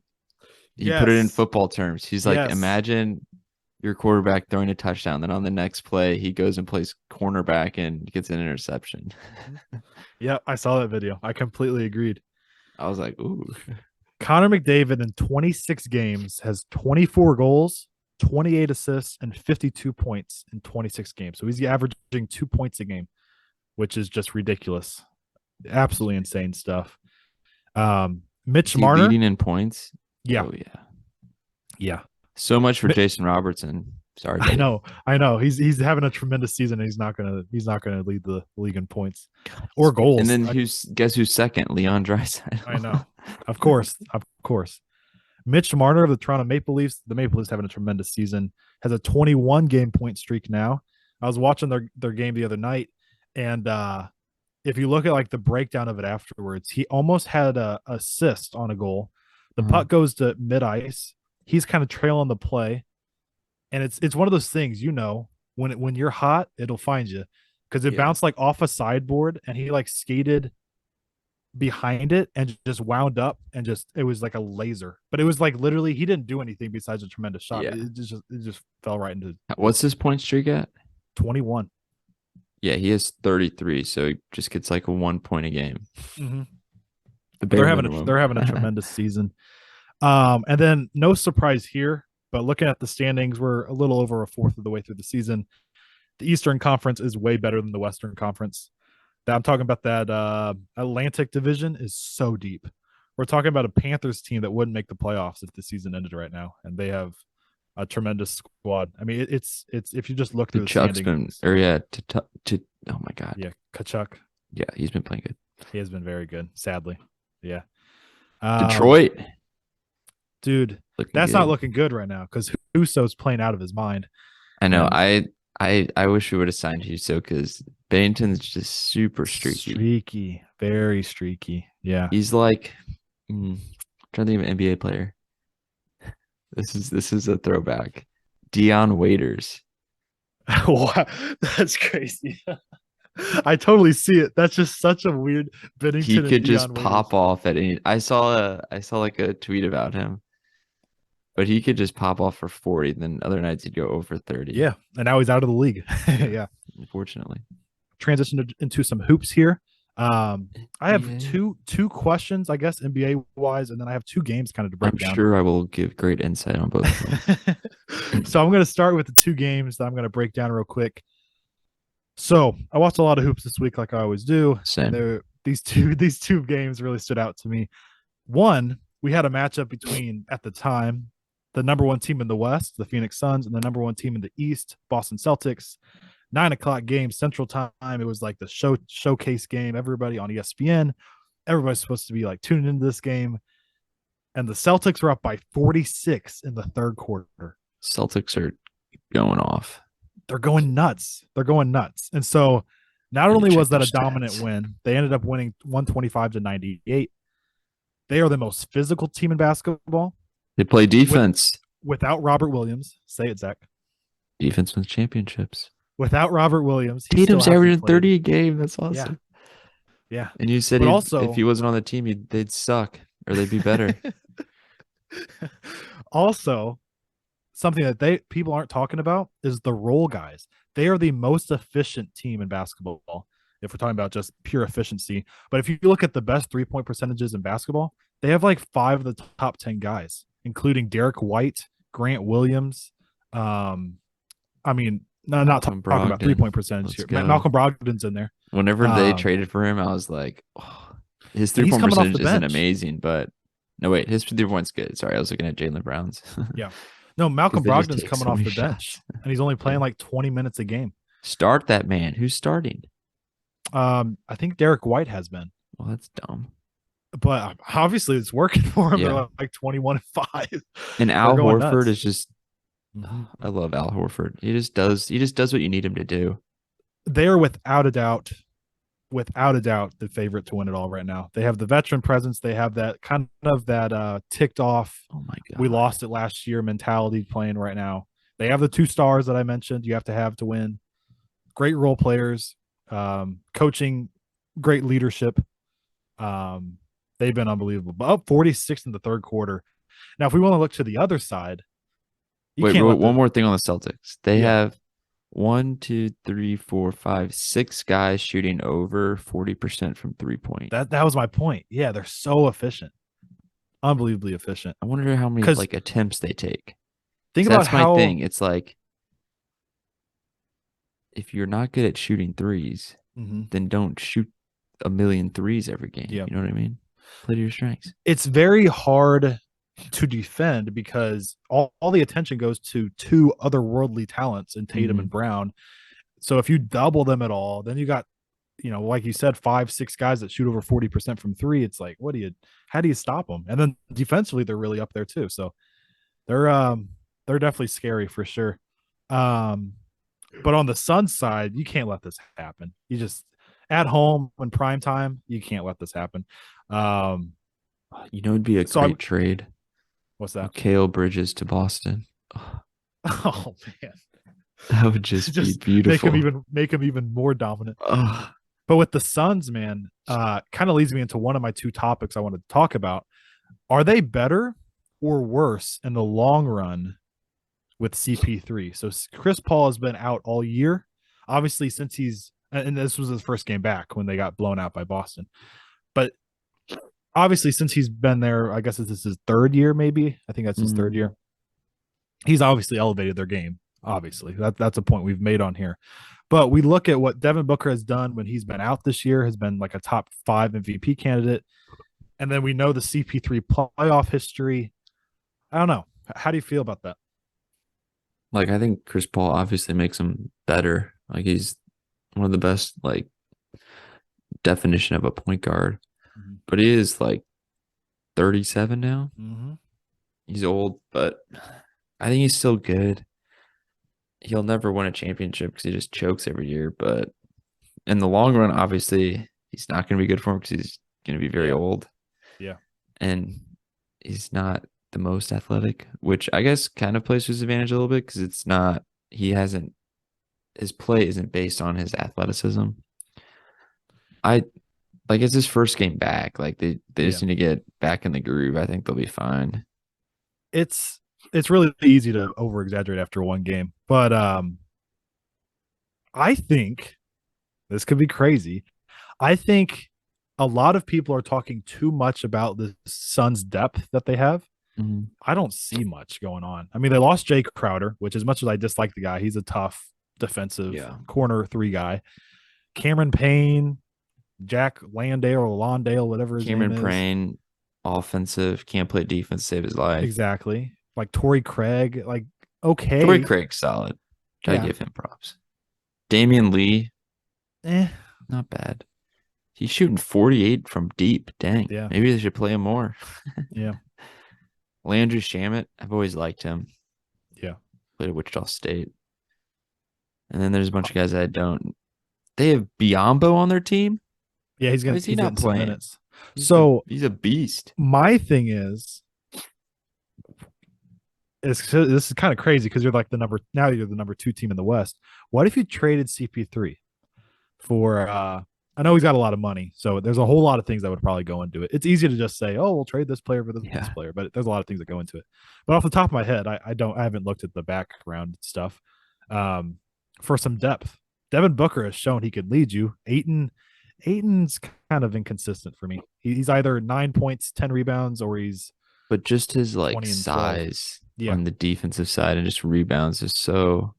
he put it in Yes. football terms. He's like, Yes. imagine your quarterback throwing a touchdown, then on the next play, he goes and plays cornerback and gets an interception. Mhm. Yeah, I saw that video. I completely agreed. I was like, ooh, Connor McDavid in 26 games has 24 goals, 28 assists, and 52 points in 26 games. So he's averaging 2 points a game, which is just ridiculous. Absolutely insane stuff. is Mitch he Marner. leading in points? Yeah. Oh yeah. Yeah. So much for Jason Robertson. Sorry, I buddy. know. I know. He's having a tremendous season. And he's not gonna lead the league in points or God, and goals. then guess who's second? Leon I Draisaitl. know. Of course. Of course. Mitch Marner of the Toronto Maple Leafs. The Maple Leafs having a tremendous season. Has a 21 game point streak now. I was watching their game the other night, and if you look at like the breakdown of it afterwards, he almost had a assist on a goal. The Uh-huh. puck goes to mid ice. He's kind of trailing the play, and it's one of those things, when you're hot, it'll find you because it Yeah. bounced like off a sideboard, and he like skated behind it and just wound up and just it was like a laser. But it was like literally he didn't do anything besides a tremendous shot. Yeah. It just fell right into What's his point streak at? 21. Yeah, he has 33, so he just gets like a 1 point a game. Mm-hmm. The They're bare having minimum. they're having a tremendous season. And then no surprise here, but looking at the standings, we're a little over a fourth of the way through the season. The Eastern Conference is way better than the Western Conference. I'm talking about that Atlantic Division is so deep. We're talking about a Panthers team that wouldn't make the playoffs if the season ended right now, and they have a tremendous squad. I mean, it's if you just look through the Chuck's been, standings. or yeah, to oh my God. Yeah, Kachuk. Yeah, he's been playing good. He has been very good, sadly. Yeah. Detroit, Dude, looking that's not good. looking good right now because Huso's playing out of his mind. I know. And I wish we would have signed Huso because Bennington's just super streaky. streaky, very streaky. Yeah. He's like, trying to think of an NBA player. This is a throwback. Dion Waiters. Wow, that's crazy. I totally see it. That's just such a weird Bennington He and could Dion just Waiters. pop off at any. I saw like a tweet about him, but he could just pop off for 40. Then other nights he'd go over 30. Yeah, and now he's out of the league. Yeah. Unfortunately. Transition into some hoops here. I have NBA. two questions, I guess, NBA wise, and then I have two games kind of to break I'm down. sure I will give great insight on both of them. So I'm going to start with the two games that I'm going to break down real quick. So I watched a lot of hoops this week, like I always do. Same. These two games really stood out to me. One, we had a matchup between, at the time, the number one team in the West, the Phoenix Suns, and the number one team in the East, Boston Celtics. 9 o'clock game, Central Time. It was like the showcase game. Everybody on ESPN. Everybody's supposed to be like tuning into this game. And the Celtics were up by 46 in the third quarter. Celtics are going off. They're going nuts. And so not only was that a dominant win, they ended up winning 125-98. They are the most physical team in basketball. They play defense. Without Robert Williams. Say it, Zach. Defense wins championships. Without Robert Williams, Tatum's averaging 30 a game. That's awesome. Yeah. And you said if he wasn't on the team, they'd suck or they'd be better. Also, something that people aren't talking about is the role guys. They are the most efficient team in basketball if we're talking about just pure efficiency. But if you look at the best 3-point percentages in basketball, they have like 5 of the top 10 guys, including Derek White, Grant Williams. Not talking about 3-point percentage here. Malcolm Brogdon's in there. Whenever they traded for him, I was like, oh, his 3-point percentage isn't amazing, but no, wait, his 3-point's good. Sorry, I was looking at Jaylen Brown's. Yeah. No, Malcolm Brogdon's coming off the bench, and he's only playing like 20 minutes a game. Start that man. Who's starting? I think Derek White has been. Well, that's dumb. But obviously it's working for him. Yeah. They're like 21-5. And Al Horford is just I love Al Horford. He just does what you need him to do. They're without a doubt, the favorite to win it all right now. They have the veteran presence. They have that kind of that ticked off. Oh my God. We lost it last year mentality playing right now. They have the 2 stars that I mentioned you have to win. Great role players, coaching, great leadership. They've been unbelievable. But up 46 in the third quarter. Now, if we want to look to the other side, you Wait, can't let one the more thing on the Celtics. They yeah have one, two, three, four, five, six guys shooting over 40% from 3 point. that was my point. Yeah, they're so efficient, unbelievably efficient. I wonder how many Because like attempts they take. think 'Cause about that's my how thing. It's like if you're not good at shooting threes, Mhm. then don't shoot a million threes every game. Yeah, You know what I mean? Play to your strengths. it's very hard to defend because all the attention goes to two otherworldly talents in Tatum and Hmm. Brown. So if you double them at all, then you got, like you said, 5, 6 guys that shoot over 40% from three. It's like, how do you stop them? And then defensively, they're really up there too. So they're definitely scary for sure. Um, but on the Suns side, you can't let this happen. You just at home in prime time, you can't let this happen. Um, You know, it'd be a so I great trade. what's that? Mikal Bridges to Boston. Oh, Oh man, that would just be just beautiful. make him even more dominant. Oh, But with the Suns, man, kind of leads me into one of my two topics I wanted to talk about. Are they better or worse in the long run with CP3? So Chris Paul has been out all year, obviously since and this was his first game back when they got blown out by Boston. But obviously since he's been there, I guess this is his third year, maybe. I think that's his third mm, year. He's obviously elevated their game. Obviously, that's a point we've made on here. But we look at what Devin Booker has done when he's been out this year, has been like a top 5 MVP candidate. And then we know the CP3 playoff history. I don't know. How do you feel about that? like I think Chris Paul obviously makes him better. Like he's one of the best, like definition of a point guard. Mm-hmm. But he is like 37 now. Mm-hmm. He's old, but I think he's still good. He'll never win a championship because he just chokes every year. But in the long run, obviously, he's not going to be good for him because he's going to be very Yeah. old. Yeah. And he's not the most athletic, which I guess kind of plays to his advantage a little bit because his play isn't based on his athleticism. I like it's his first game back. Like they Yeah. just need to get back in the groove. I think they'll be fine. It's really easy to over exaggerate after one game. But I think this could be crazy. I think a lot of people are talking too much about the Suns' depth that they have. Mhm. I don't see much going on. I mean, they lost Jake Crowder, which as much as I dislike the guy, he's a tough defensive Yeah. corner 3 guy. Cameron Payne, Jack Landale or Lawndale, whatever his Cameron name is. Payne, offensive, can't play defense, save his life. Exactly. Like Torrey Craig, like Torrey okay. Craig's solid. Gotta Yeah. give him props. Damian Lee, Eh. not bad. He's shooting 48 from deep. Dang. Yeah. Maybe they should play him more. Yeah. Landry Shamet, I've always liked him. Yeah. Played at Wichita State. And then there's a bunch of guys that I don't. They have Biombo on their team. Yeah, Why is he he's not getting some playing? minutes. So He's a beast. my thing is this is kind of crazy because you're you're the number 2 team in the West. What if you traded CP3 for I know he's got a lot of money, so there's a whole lot of things that would probably go into it. It's easy to just say, "Oh, we'll trade this player for this Yeah. player," but there's a lot of things that go into it. But off the top of my head, I haven't looked at the background stuff. For some depth, Devin Booker has shown he could lead you. Aiton's kind of inconsistent for me. He's either 9 points, 10 rebounds, or he's But just his like 20 and 12. size Yeah. on the defensive side and just rebounds is so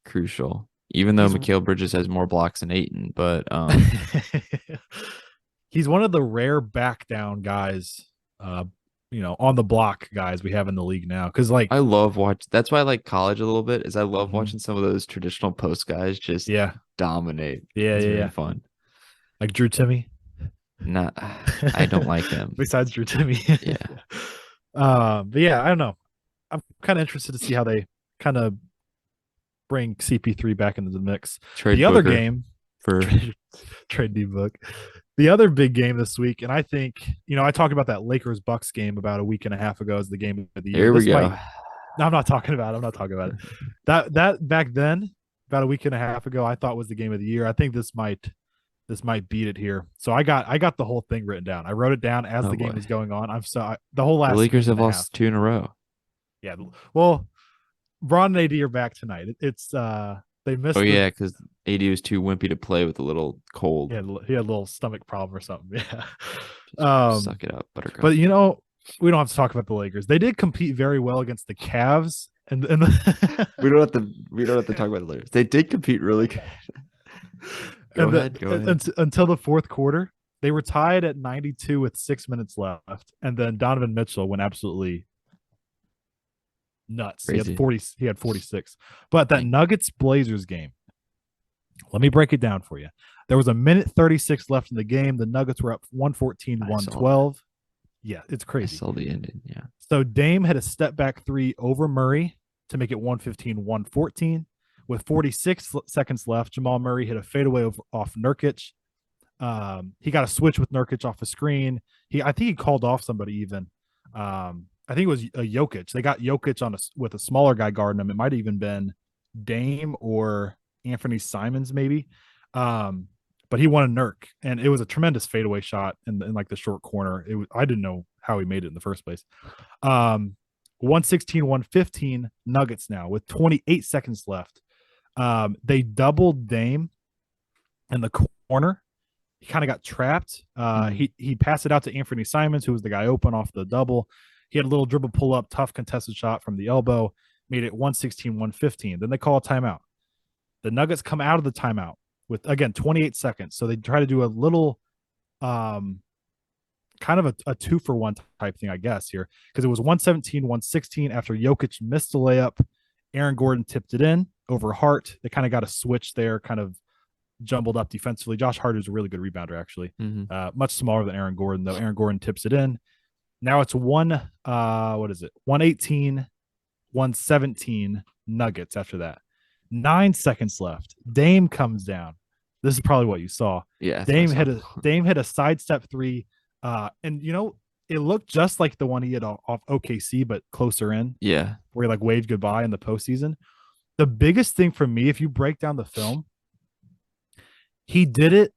crucial. Even though He's Mikal Bridges has more blocks than Aiton, but he's one of the rare back down guys, on the block guys we have in the league now. Because like, I love watch. That's why I like college a little bit. Is I love Mhm. watching some of those traditional post guys just yeah, dominate. yeah, It's yeah, really yeah. fun. Like Drew Timmy. Not, I don't like him. Besides Drew Timmy. Yeah. But yeah, I don't know. I'm kind of interested to see how they kind of bring CP3 back into the mix. Trade The other Booker game for trade D-Book. The other big game this week, and I think, I talked about that Lakers Bucks game about a week and a half ago as the game of the year. Here we go. No, I'm not talking about it. That back then, about a week and a half ago, I thought was the game of the year. I think this might this might beat it here. So I got the whole thing written down. I wrote it down as Oh the game boy. was going on. The whole The last Lakers minute have and a half. lost 2 in a row. Yeah. Well, Braun and AD are back tonight. It's they Oh missed the yeah, because AD was too wimpy to play with a little cold. he had a little stomach problem or something. Yeah. Just suck it up, But Buttercup. we don't have to talk about the Lakers. They did compete very well against the Cavs and We don't have to talk about the Lakers. They did compete really good. Go and ahead. Go ahead. until the fourth quarter. They were tied at 92 with 6 minutes left, and then Donovan Mitchell went absolutely nuts. Crazy. He had 46. But that Nuggets Blazers game, let me break it down for you. There was a minute 36 left in the game. The Nuggets were up 114, 112. Yeah, it's I crazy. saw the ending. Yeah. So Dame had a step back three over Murray to make it 115, 114. With 46 seconds left, Jamal Murray hit a fadeaway off Nurkic. He got a switch with Nurkic off a screen. I think he called off somebody even. I think it was a Jokic. They got Jokic with a smaller guy guarding him. It might have even been Dame or Anthony Simons, maybe. But he won a Nurk, and it was a tremendous fadeaway shot in like the short corner. I didn't know how he made it in the first place. 116, 115 Nuggets now with 28 seconds left. They doubled Dame in the corner. He kind of got trapped. He passed it out to Anthony Simons, who was the guy open off the double. He had a little dribble pull up, tough contested shot from the elbow, made it 116, 115. Then they call a timeout. The Nuggets come out of the timeout with, again, 28 seconds. So they try to do a little kind of a 2-for-1 type thing, I guess, here, because it was 117, 116 after Jokic missed the layup. Aaron Gordon tipped it in over Hart. They kind of got a switch there, kind of jumbled up defensively. Josh Hart is a really good rebounder, actually. Much smaller than Aaron Gordon, though. Aaron Gordon tips it in. Now it's 118, 117 Nuggets after that. 9 seconds left. Dame comes down. This is probably what you saw. Yeah. Dame hit a sidestep three. And it looked just like the one he had off OKC, but closer in. Yeah. Where he like waved goodbye in the postseason. The biggest thing for me, if you break down the film, he did it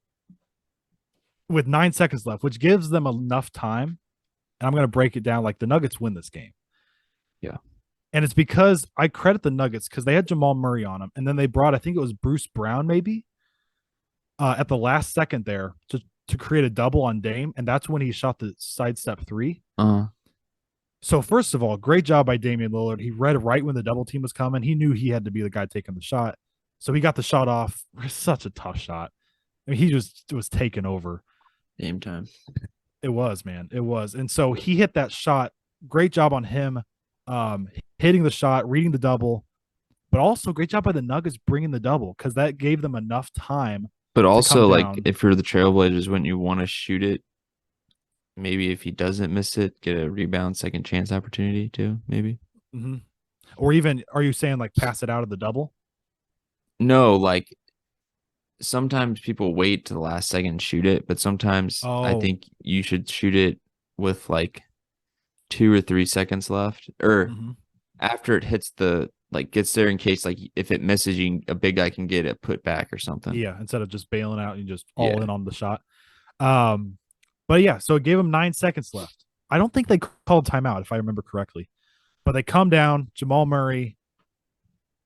with 9 seconds left, which gives them enough time. And I'm going to break it down like the Nuggets win this game. Yeah. And it's because I credit the Nuggets because they had Jamal Murray on them. And then they brought, I think it was Bruce Brown, maybe, at the last second there to create a double on Dame. And that's when he shot the sidestep three. So first of all, great job by Damian Lillard. He read right when the double team was coming. He knew he had to be the guy taking the shot. So he got the shot off. Such a tough shot. I mean, he just was taken over. Game time. It was, man. It was. And so he hit that shot. Great job on him hitting the shot, reading the double, but also great job by the Nuggets bringing the double because that gave them enough time. But also, like, if you're the Trailblazers, wouldn't you want to shoot it? Maybe if he doesn't miss it, get a rebound, second chance opportunity too, maybe. Or even, are you saying like pass it out of the double? No, like sometimes people wait to the last second and shoot it, but sometimes I think you should shoot it with like 2 or 3 seconds left, or after it hits gets there in case like if it misses, a big guy can get it put back or something. Yeah, instead of just bailing out and just all in on the shot. But yeah, so it gave him 9 seconds left. I don't think they called timeout if I remember correctly, but they come down. Jamal Murray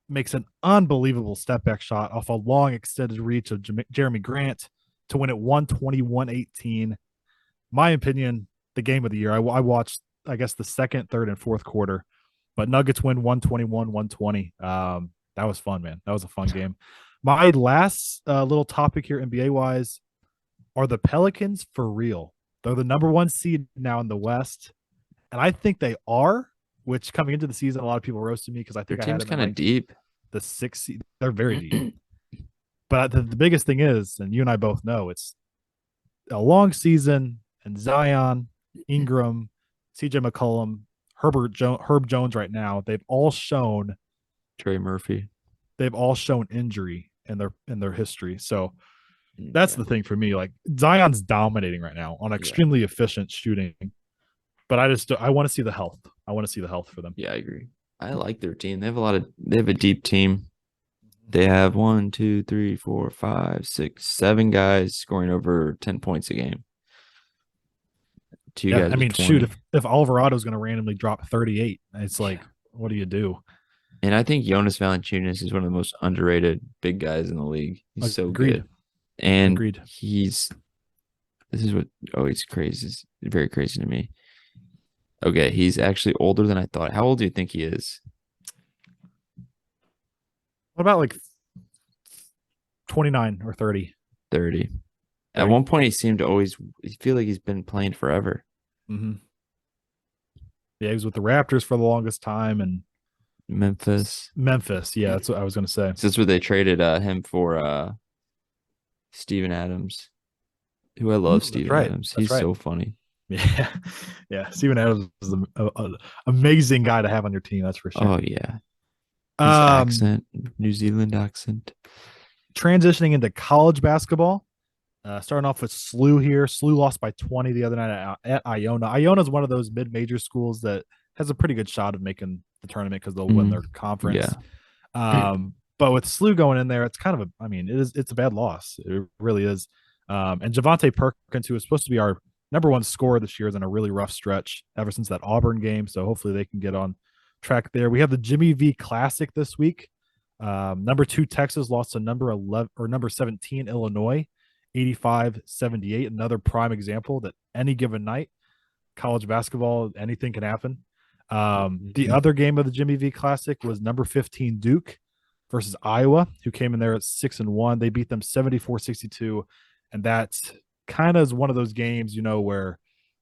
makes an unbelievable step back shot off a long extended reach of Jeremy Grant to win it 120-118. My opinion, the game of the year. I watched, I guess, the second, third, and fourth quarter, but Nuggets win 121-120. That was fun, man. That was a fun game. My last little topic here, NBA wise, are the Pelicans for real? They're the number 1 seed now in the West, and I think they are. Which coming into the season, a lot of people roasted me because I think their team's kind of deep. The 6th seed, they're very deep. But the biggest thing is, and you and I both know, it's a long season, and Zion, Ingram, CJ McCollum, Herb Jones right now, they've all shown Trey Murphy. They've all shown injury in their history. So that's the thing for me. Like Zion's dominating right now on extremely efficient shooting. But I want to see the health. I want to see the health for them. Yeah, I agree. I like their team. They have a deep team. They have 1, 2, 3, 4, 5, 6, 7 guys scoring over 10 points a game. Two Yeah, guys I with mean, shoot, 20. if Alvarado's going to randomly drop 38, it's like, Yeah. what do you do? And I think Jonas Valanciunas is one of the most underrated big guys in the league. He's so Agreed. good. And Agreed. this is what always crazy. It's very crazy to me. Okay, he's actually older than I thought. How old do you think he is? What about like 29 or 30? 30. At 30. one point, he seemed to always feel like he's been playing forever. Mm-hmm. Yeah, he was with the Raptors for the longest time and Memphis. Memphis. Yeah, that's what I was going to say. So that's where they traded him for Steven Adams, who I love. That's Steven right. Adams. That's He's right. so funny. Yeah. Yeah. Steven Adams is an amazing guy to have on your team. That's for sure. Oh, yeah. His Um, accent, New Zealand accent. Transitioning into college basketball. Starting off with SLU here. SLU lost by 20 the other night at Iona. Iona is one of those mid-major schools that has a pretty good shot of making the tournament because they'll win their conference. Yeah. But with SLU going in there, it's kind of it's a bad loss. It really is. And Javante Perkins, who is supposed to be our number one scorer this year, is in a really rough stretch ever since that Auburn game. So hopefully they can get on track there. We have the Jimmy V Classic this week. Number 2 Texas lost to number 11 or number 17 Illinois, 85-78. Another prime example that any given night, college basketball, anything can happen. The other game of the Jimmy V Classic was number 15 Duke versus Iowa, who came in there at 6-1. They beat them 74-62, and that's kind of is one of those games, where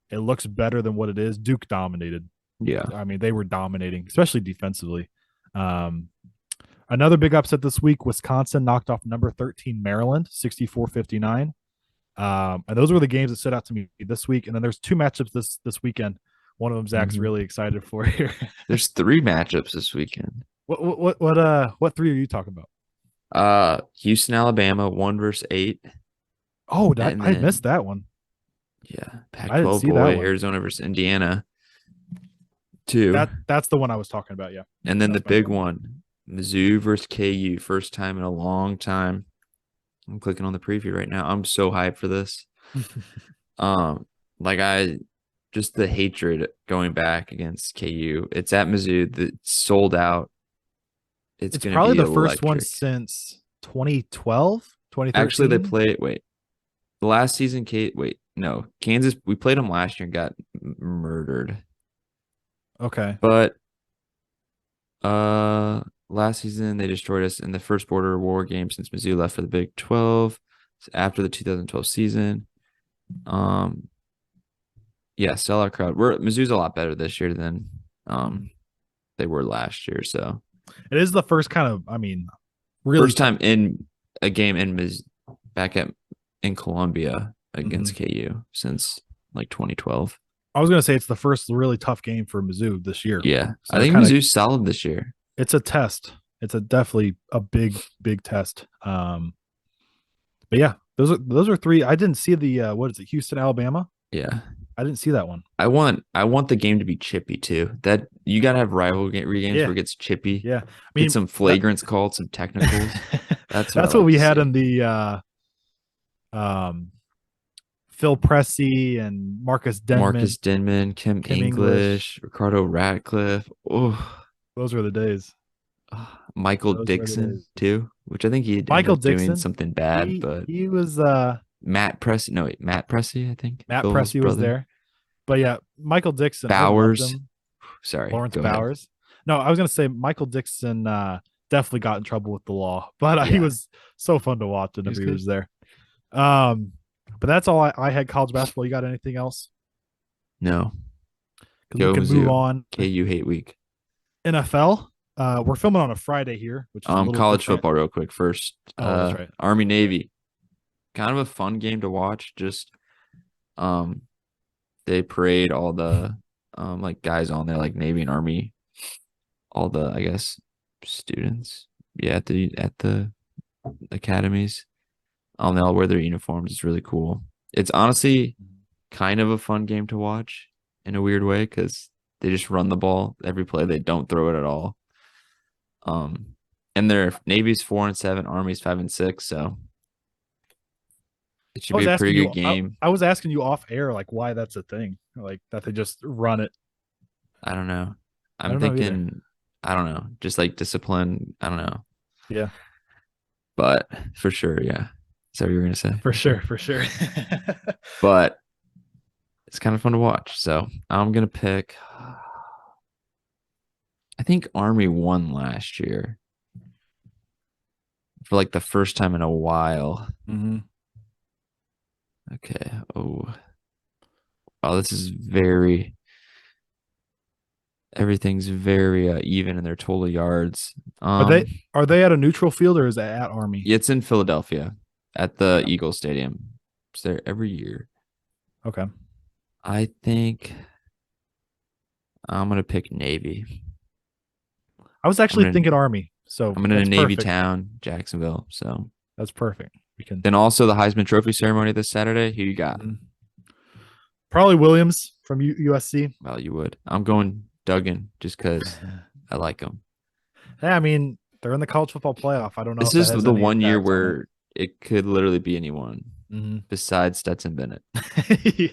it looks better than what it is. Duke dominated. Yeah. I mean, they were dominating, especially defensively. Another big upset this week, Wisconsin knocked off number 13 Maryland, 64-59. And those were the games that stood out to me this week. And then there's 2 matchups this weekend. One of them Zach's really excited for here. There's 3 matchups this weekend. What 3 are you talking about? Houston, Alabama, 1 versus 8. Oh, I missed that one. Yeah, I didn't Pac-12 see that boy, one. Arizona versus Indiana, 2. That's the one I was talking about. Yeah, And then the big one, Mizzou versus KU, first time in a long time. I'm clicking on the preview right now. I'm so hyped for this. Just the hatred going back against KU. It's at Mizzou. It's sold out. It's going to probably be the first one electric. since 2012, 2013. Actually, they played. Wait, last season, Kansas. We played them last year and got murdered. Okay, but last season they destroyed us in the first border war game since Mizzou left for the Big 12 after the 2012 season. Yeah, sellout crowd. Mizzou's a lot better this year than they were last year. So it is the first kind of, really first time in a game in Columbia against KU since like 2012. I was gonna say it's the first really tough game for Mizzou this year. Yeah, So I think Mizzou's solid this year. It's a test. It's definitely a big test. But yeah, those are 3. I didn't see the what is it, Houston, Alabama? Yeah. I didn't see that one. I want the game to be chippy too. That you gotta have rivalry games where it gets chippy. Yeah, get some flagrants called, some technicals. That's what we had in the Phil Pressey and Marcus Denman, Kim English, Ricardo Ratcliffe. Oh, those were the days. Michael Dixon too, which I think he Michael Dixon doing something bad, but he was Matt Pressey, I think. Matt Pressey was there. But yeah, Michael Dixon. Bowers. Sorry. Lawrence Bowers. No, I was going to say Michael Dixon definitely got in trouble with the law, but he was so fun to watch whenever he was there. But that's all I had college basketball. You got anything else? No. Because we can move on. KU hate week. NFL. We're filming on a Friday here, which is college football real quick first. That's right. Army Navy. Kind of a fun game to watch. Just they parade all the like guys on there, like Navy and Army, all the I guess students. Yeah, at the academies. They all wear their uniforms. It's really cool. It's honestly kind of a fun game to watch in a weird way because they just run the ball every play. They don't throw it at all. And their Navy's 4-7, Army's 5-6. So it should I be was a pretty asking good you. game. I was asking you off air, like why that's a thing, like that they just run it. I don't know. I I'm don't know either. thinking, I don't know, just like discipline. I don't know. Yeah, But for sure, yeah. Is that what you were gonna say? for sure, for sure. But it's kind of fun to watch. So I'm gonna pick. I think Army won last year for like the first time in a while. hmm Okay. Oh, this is very. Everything's very even in their total yards. Are they are they at a neutral field or is it at Army? It's in Philadelphia at the Okay. Eagle Stadium. It's there every year. Okay. I think I'm gonna pick Navy. I was I'm actually gonna thinking Army, so I'm in a that's Navy perfect. town, Jacksonville. So That's perfect. We can then also the Heisman Trophy ceremony this Saturday. Who you got? mhm. Probably Williams from USC. Well, you would. I'm going Duggan just because I like him. Yeah, I mean they're in the college football playoff. I don't know This if that is has the any one year impact on it. where it could literally be anyone hmm besides Stetson Bennett. yeah.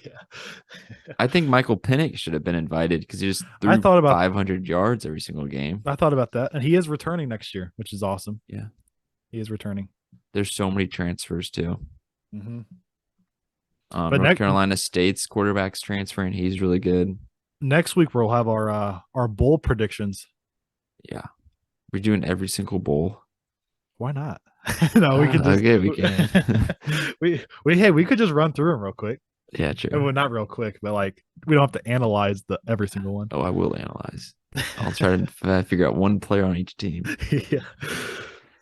I think Michael Penix should have been invited because he just I threw thought about 500 yards every single game. I thought about that, and he is returning next year, which is awesome. Yeah. He is returning. There's so many transfers too. hmm But North Carolina State's quarterback's transferring. He's really good. next week we'll have our bowl predictions. Yeah. We're doing every single bowl. Why not? No, we could just Okay, we can. we could just run through them real quick. Yeah, true. Well, not real quick, but like we don't have to analyze the every single one. Oh, I will analyze. I'll try to figure out one player on each team. yeah.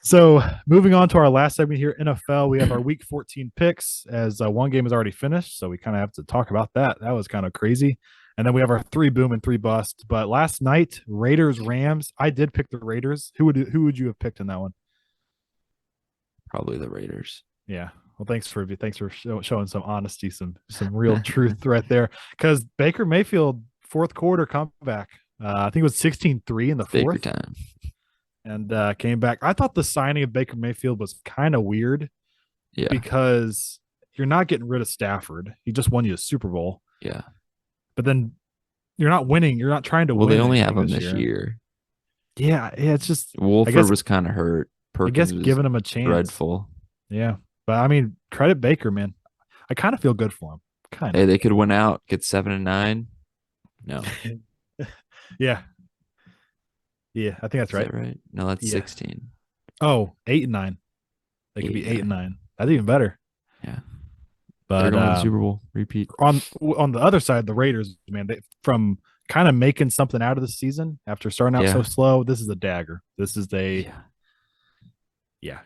So moving on to our last segment here, NFL, we have our Week 14 picks. As one game is already finished, so we kind of have to talk about that. That was kind of crazy. And then we have our 3 boom and 3 bust. But last night, Raiders Rams. I did pick the Raiders. Who would you have picked in that one? Probably the Raiders. Yeah. Well, thanks for showing some honesty, some real truth right there. Because Baker Mayfield fourth quarter comeback. I think it was 16-3 in the Baker fourth. time. And came back. I thought the signing of Baker Mayfield was kind of weird. Yeah. Because you're not getting rid of Stafford. He just won you a Super Bowl. Yeah. But then you're not winning. You're not trying to win. Well, they only have him this year. Yeah, it's just Wolford was kind of hurt. I guess Perkins giving him a chance. dreadful. Yeah. But I mean, credit Baker, man. I kind of feel good for him. Kind of. Hey, they could win out, get 7-9. No. yeah. Yeah, I think that's right. That right? No, that's 16. Oh, 8-9. They could be 8-9. That's even better. Yeah. But they're going to the Super Bowl. Repeat. On the other side, the Raiders, man, from kind of making something out of the season after starting out so slow, this is a dagger. This is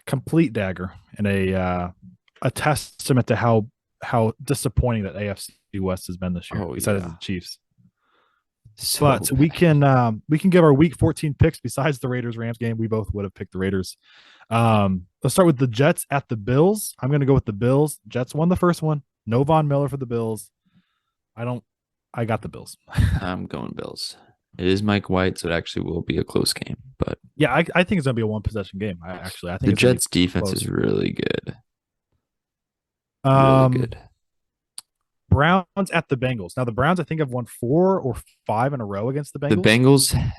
complete dagger and a testament to how disappointing that AFC West has been this year. Besides the Chiefs. But we can give our Week 14 picks besides the Raiders Rams game. We both would have picked the Raiders. Let's start with the Jets at the Bills. I'm going to go with the Bills. Jets won the first one. No Von Miller for the Bills. I got the Bills. I'm going Bills. It is Mike White, so it actually will be a close game. But yeah, I think it's going to be a 1-possession game. I think the Jets defense is really good. Really good. Browns at the Bengals. Now the Browns, I think, have won 4 or 5 in a row against the Bengals. The Bengals,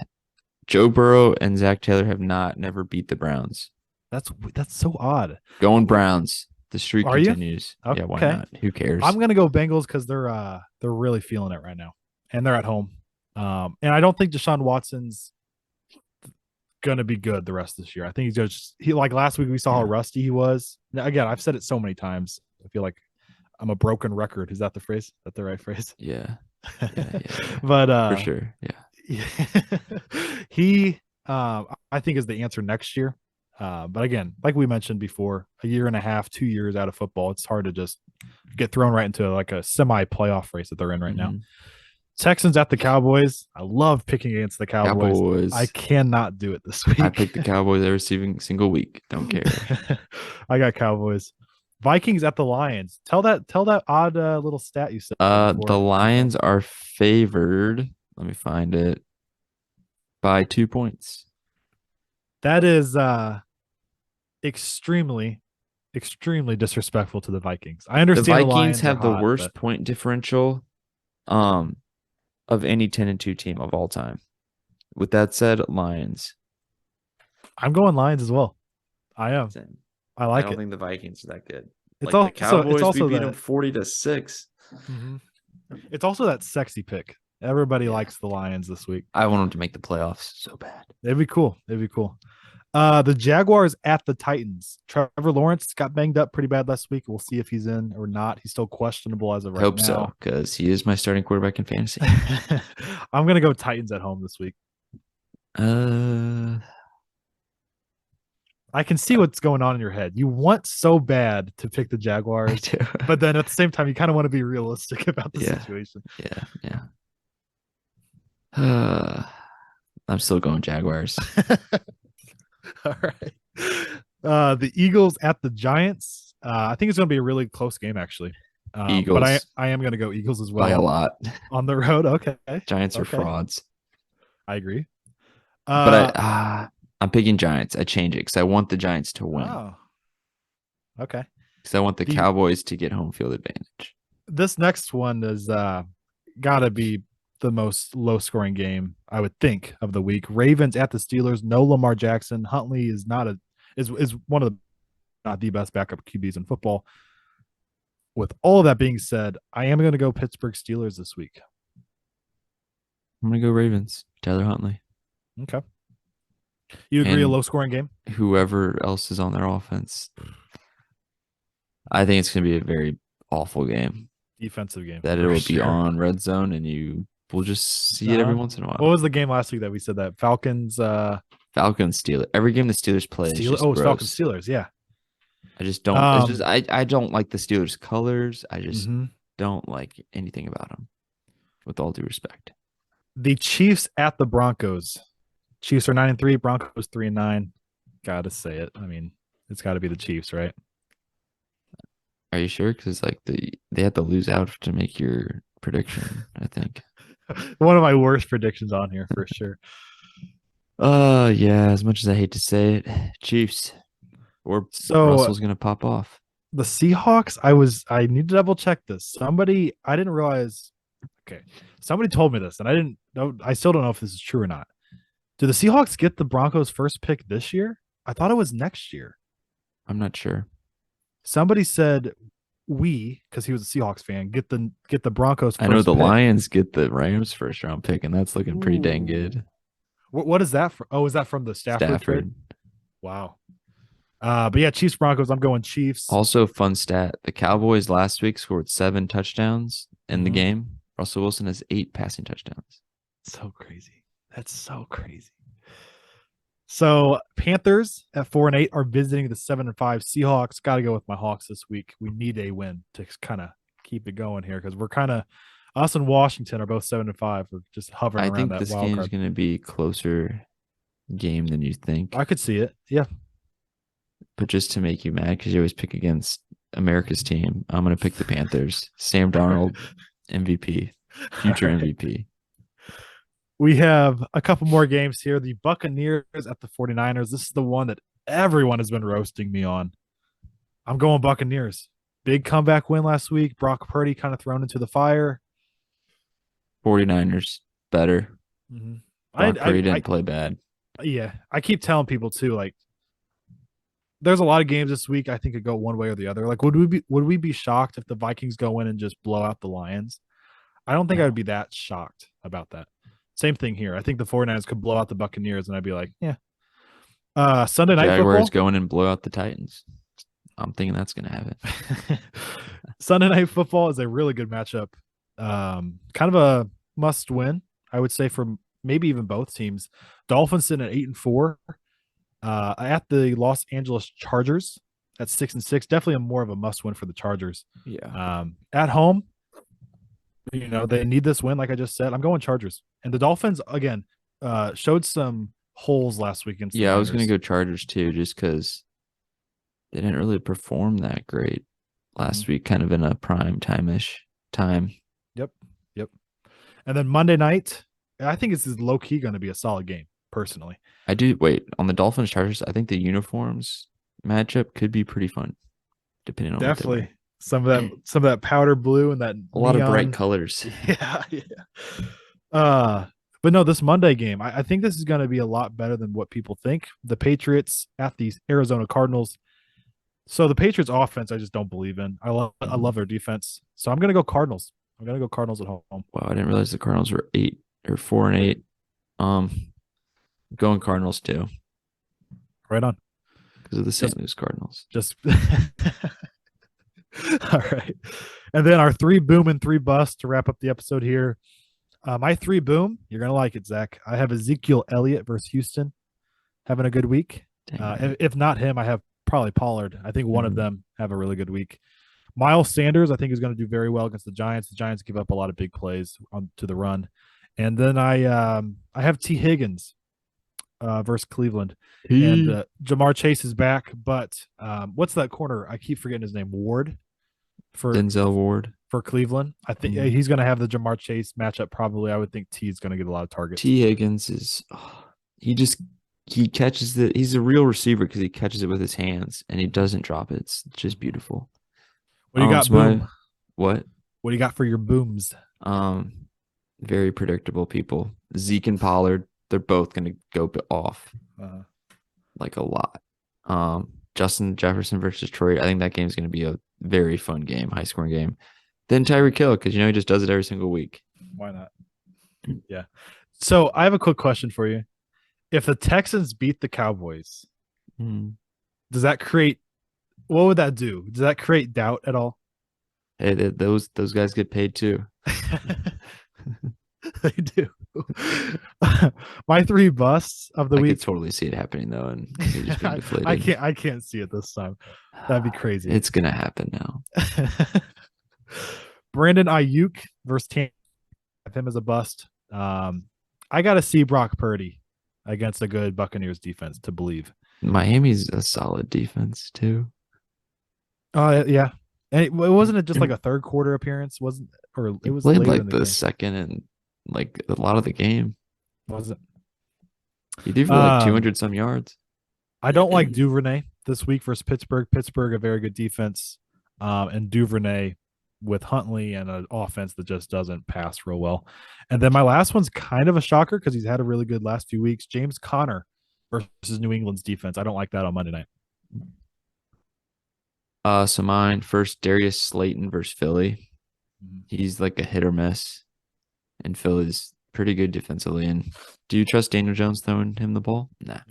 Joe Burrow and Zach Taylor have never beat the Browns. That's so odd. Going Browns. The streak continues. Okay. Yeah, why not? Who cares? I'm gonna go Bengals because they're really feeling it right now, and they're at home. And I don't think Deshaun Watson's gonna be good the rest of this year. I think he like last week we saw how rusty he was. Now, again, I've said it so many times. I feel like I'm a broken record. Is that the phrase? Is that the right phrase? Yeah. But for sure. Yeah. He I think is the answer next year. But again, like we mentioned before, a year and a half, 2 years out of football, it's hard to just get thrown right into like a semi-playoff race that they're in right now. Texans at the Cowboys. I love picking against the Cowboys. I cannot do it this week. I picked the Cowboys every single week. Don't care. I got Cowboys. Vikings at the Lions. Tell that odd little stat you said. The Lions are favored. Let me find it. By 2 points. That is extremely, extremely disrespectful to the Vikings. I The understand the Vikings Lions are have the hot, but worst point differential um of any 10-2 team of all time. With that said, Lions. I'm going Lions as well. I am. Same. I I like don't it. think the Vikings are that good. It's Like the also it's Cowboys, we also beat them that 40-6. mhm. It's also that sexy pick. Everybody Yeah. likes the Lions this week. I want them to make the playoffs so bad. It'd be cool. It'd be cool. The Jaguars at the Titans. Trevor Lawrence got banged up pretty bad last week. We'll see if he's in or not. He's still questionable as of I right hope so, now. because he is my starting quarterback in fantasy. I'm gonna go Titans at home this week. uh I can see what's going on in your head. You want so bad to pick the I Jaguars, do. but then at the same time, you kind of want to be realistic about the Yeah. situation. Yeah. I'm still going Jaguars. All right. The Eagles at the Giants. I think it's going to be a really close game, actually. But Eagles I am going to go Eagles as by a well lot. on the road. Okay. Giants are Okay. frauds. I agree. But I'm picking Giants. I change it because I want the Giants to win. Oh, okay. Because I want the Cowboys to get home field advantage. This next one is gotta be the most low scoring game, I would think, of the week. Ravens at the Steelers. No Lamar Jackson. Huntley is not a is one of the not the best backup QBs in football. With all of that being said, I am going to go Pittsburgh Steelers this week. I'm gonna go Ravens. Tyler Huntley. Okay. You agree, a low scoring game? Whoever else is on their offense. I think it's gonna be a very awful game. Defensive game. That it will be on red zone and you will just see it every once in a while. What was the game last week that we said that? Falcons Falcons Steelers. Every game the Steelers play is just it's Falcons Steelers, yeah. I just don't it's just I don't like the Steelers colors. I just don't like anything about them. With all due respect. The Chiefs at the Broncos. Chiefs are 9-3, Broncos 3-9. Gotta say it. I mean, it's got to be the Chiefs, right? Are you sure? Because like they have to lose out to make your prediction. I think one of my worst predictions on here for sure. Yeah. As much as I hate to say it, Chiefs or Russell's gonna pop off. The Seahawks. I need to double check this. I didn't realize. Okay, somebody told me this, and I didn't know. I still don't know if this is true or not. Do the Seahawks get the Broncos' first pick this year? I thought it was next year. I'm not sure. Somebody said because he was a Seahawks fan, get the Broncos. I know the pick. Lions get the Rams first round pick, and that's looking pretty dang good. What is that for? Oh, is that from the Stafford trade? Wow. But yeah, Chiefs Broncos. I'm going Chiefs. Also, fun stat: the Cowboys last week scored 7 touchdowns in the game. Russell Wilson has 8 passing touchdowns. So crazy. That's so crazy. So Panthers at 4-8 are visiting the 7-5 Seahawks. Got to go with my Hawks this week. We need a win to kind of keep it going here because we're kind of us and Washington are both 7-5. We're just hovering around that wild card. I think this game is going to be closer game than you think. I could see it. Yeah. But just to make you mad because you always pick against America's team, I'm going to pick the Panthers. Sam Darnold, MVP, future MVP. We have a couple more games here. The Buccaneers at the 49ers. This is the one that everyone has been roasting me on. I'm going Buccaneers. Big comeback win last week. Brock Purdy kind of thrown into the fire. 49ers better. Mm-hmm. Brock Purdy didn't play bad. Yeah. I keep telling people too, like, there's a lot of games this week I think could go one way or the other. Like, would we be shocked if the Vikings go in and just blow out the Lions? I don't think I would be that shocked about that. Same thing here. I think the 49ers could blow out the Buccaneers, and I'd be like, yeah. Sunday night Jaguars football. Going and blow out the Titans. I'm thinking that's going to happen. Sunday night football is a really good matchup. Kind of a must win, I would say, for maybe even both teams. Dolphins sitting at 8-4. At the Los Angeles Chargers at 6-6. Definitely more of a must win for the Chargers. Yeah. At home, they need this win, like I just said. I'm going Chargers. And the Dolphins, again, showed some holes last week. Yeah, I was going to go Chargers too, just because they didn't really perform that great last week, kind of in a prime time-ish time. Yep. And then Monday night, I think this is low-key going to be a solid game, personally. I do wait on the Dolphins Chargers. I think the uniforms matchup could be pretty fun, depending on what they Definitely wear. some of that powder blue and that A lot of bright neon. colors. Yeah, yeah. Uh, but no, this Monday game, I think this is going to be a lot better than what people think. The Patriots at the Arizona Cardinals. So the Patriots offense, I just don't believe in. I love their defense. So I'm going to go Cardinals. I'm going to go Cardinals at home. Wow, I didn't realize the Cardinals were 4-8. Um, going Cardinals too Right on. because of the St. Louis Cardinals. Just all right. And then our 3 boom and 3 bust to wrap up the episode here. My 3 boom, you're going to like it, Zach. I have Ezekiel Elliott versus Houston having a good week. If not him, I have probably Pollard. I think one of them have a really good week. Miles Sanders, I think, is going to do very well against the Giants. The Giants give up a lot of big plays to the run. And then I have T. Higgins versus Cleveland. And Jamar Chase is back, but what's that corner? I keep forgetting his name. Ward for Denzel Ward for Cleveland. I think he's going to have the Jamar Chase matchup. Probably, I would think T is going to get a lot of targets. T. Higgins is he catches it. He's a real receiver because he catches it with his hands and he doesn't drop it. It's just beautiful. What do you got, boom? What do you got for your booms? Very predictable people. Zeke and Pollard, they're both going to go off like a lot. Justin Jefferson versus Detroit. I think that game's going to be a very fun game, high scoring game. Then Tyreek Hill, because he just does it every single week. Why not? Yeah. So I have a quick question for you. If the Texans beat the Cowboys, does that create? What would that do? Does that create doubt at all? Hey, those guys get paid too. They do. My 3 busts of the week. I could totally see it happening though, and just being deflated. I can't see it this time. That'd be crazy. It's gonna happen now. Brandon Ayuk versus Tampa. Have him as a bust. I gotta see Brock Purdy against a good Buccaneers defense to believe. Miami's a solid defense too. Yeah. And it wasn't just like a third quarter appearance, wasn't? Or it was played like the second and like a lot of the game. Wasn't? He did for like 200 some yards. I don't like Duvernay this week versus Pittsburgh. Pittsburgh, a very good defense, and Duvernay with Huntley and an offense that just doesn't pass real well. And then my last one's kind of a shocker because he's had a really good last few weeks. James Conner versus New England's defense. I don't like that on Monday night. So mine first, Darius Slayton versus Philly. He's like a hit or miss, and Philly's pretty good defensively. And do you trust Daniel Jones throwing him the ball? Nah.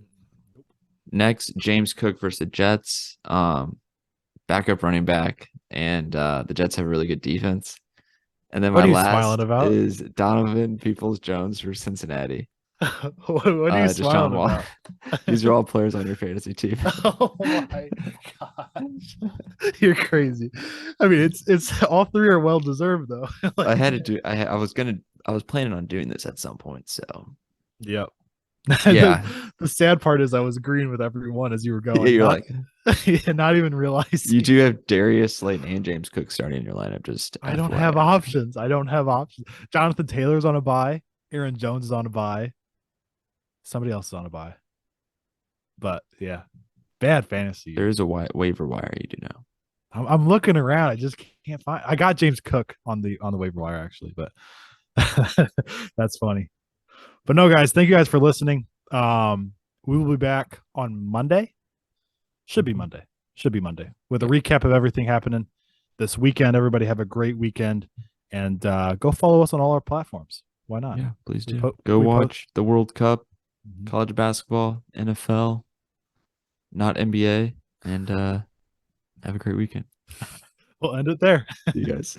Next, James Cook versus the Jets. Backup running back, and the Jets have a really good defense. And then my last is Donovan Peoples-Jones for Cincinnati. What are you smiling about? These are all players on your fantasy team. Oh my gosh, you're crazy. I mean, it's all 3 are well deserved though. Like, I had to do. I was planning on doing this at some point. So yep. Yeah. The sad part is I was agreeing with everyone as you were going. Yeah, you're like, not even realizing. You do have Darius Slayton and James Cook starting in your lineup. Just I don't have options. Jonathan Taylor's on a bye. Aaron Jones is on a bye. Somebody else is on a bye. But yeah, bad fantasy. There is a waiver wire, you do know. I'm looking around. I just can't find. I got James Cook on the waiver wire actually, but that's funny. But no, guys, thank you guys for listening. We will be back on Monday. Should be Monday with a recap of everything happening this weekend. Everybody have a great weekend, and go follow us on all our platforms. Why not? Yeah, please do. Go watch the World Cup, college basketball, NFL, not NBA, and have a great weekend. We'll end it there. See you guys.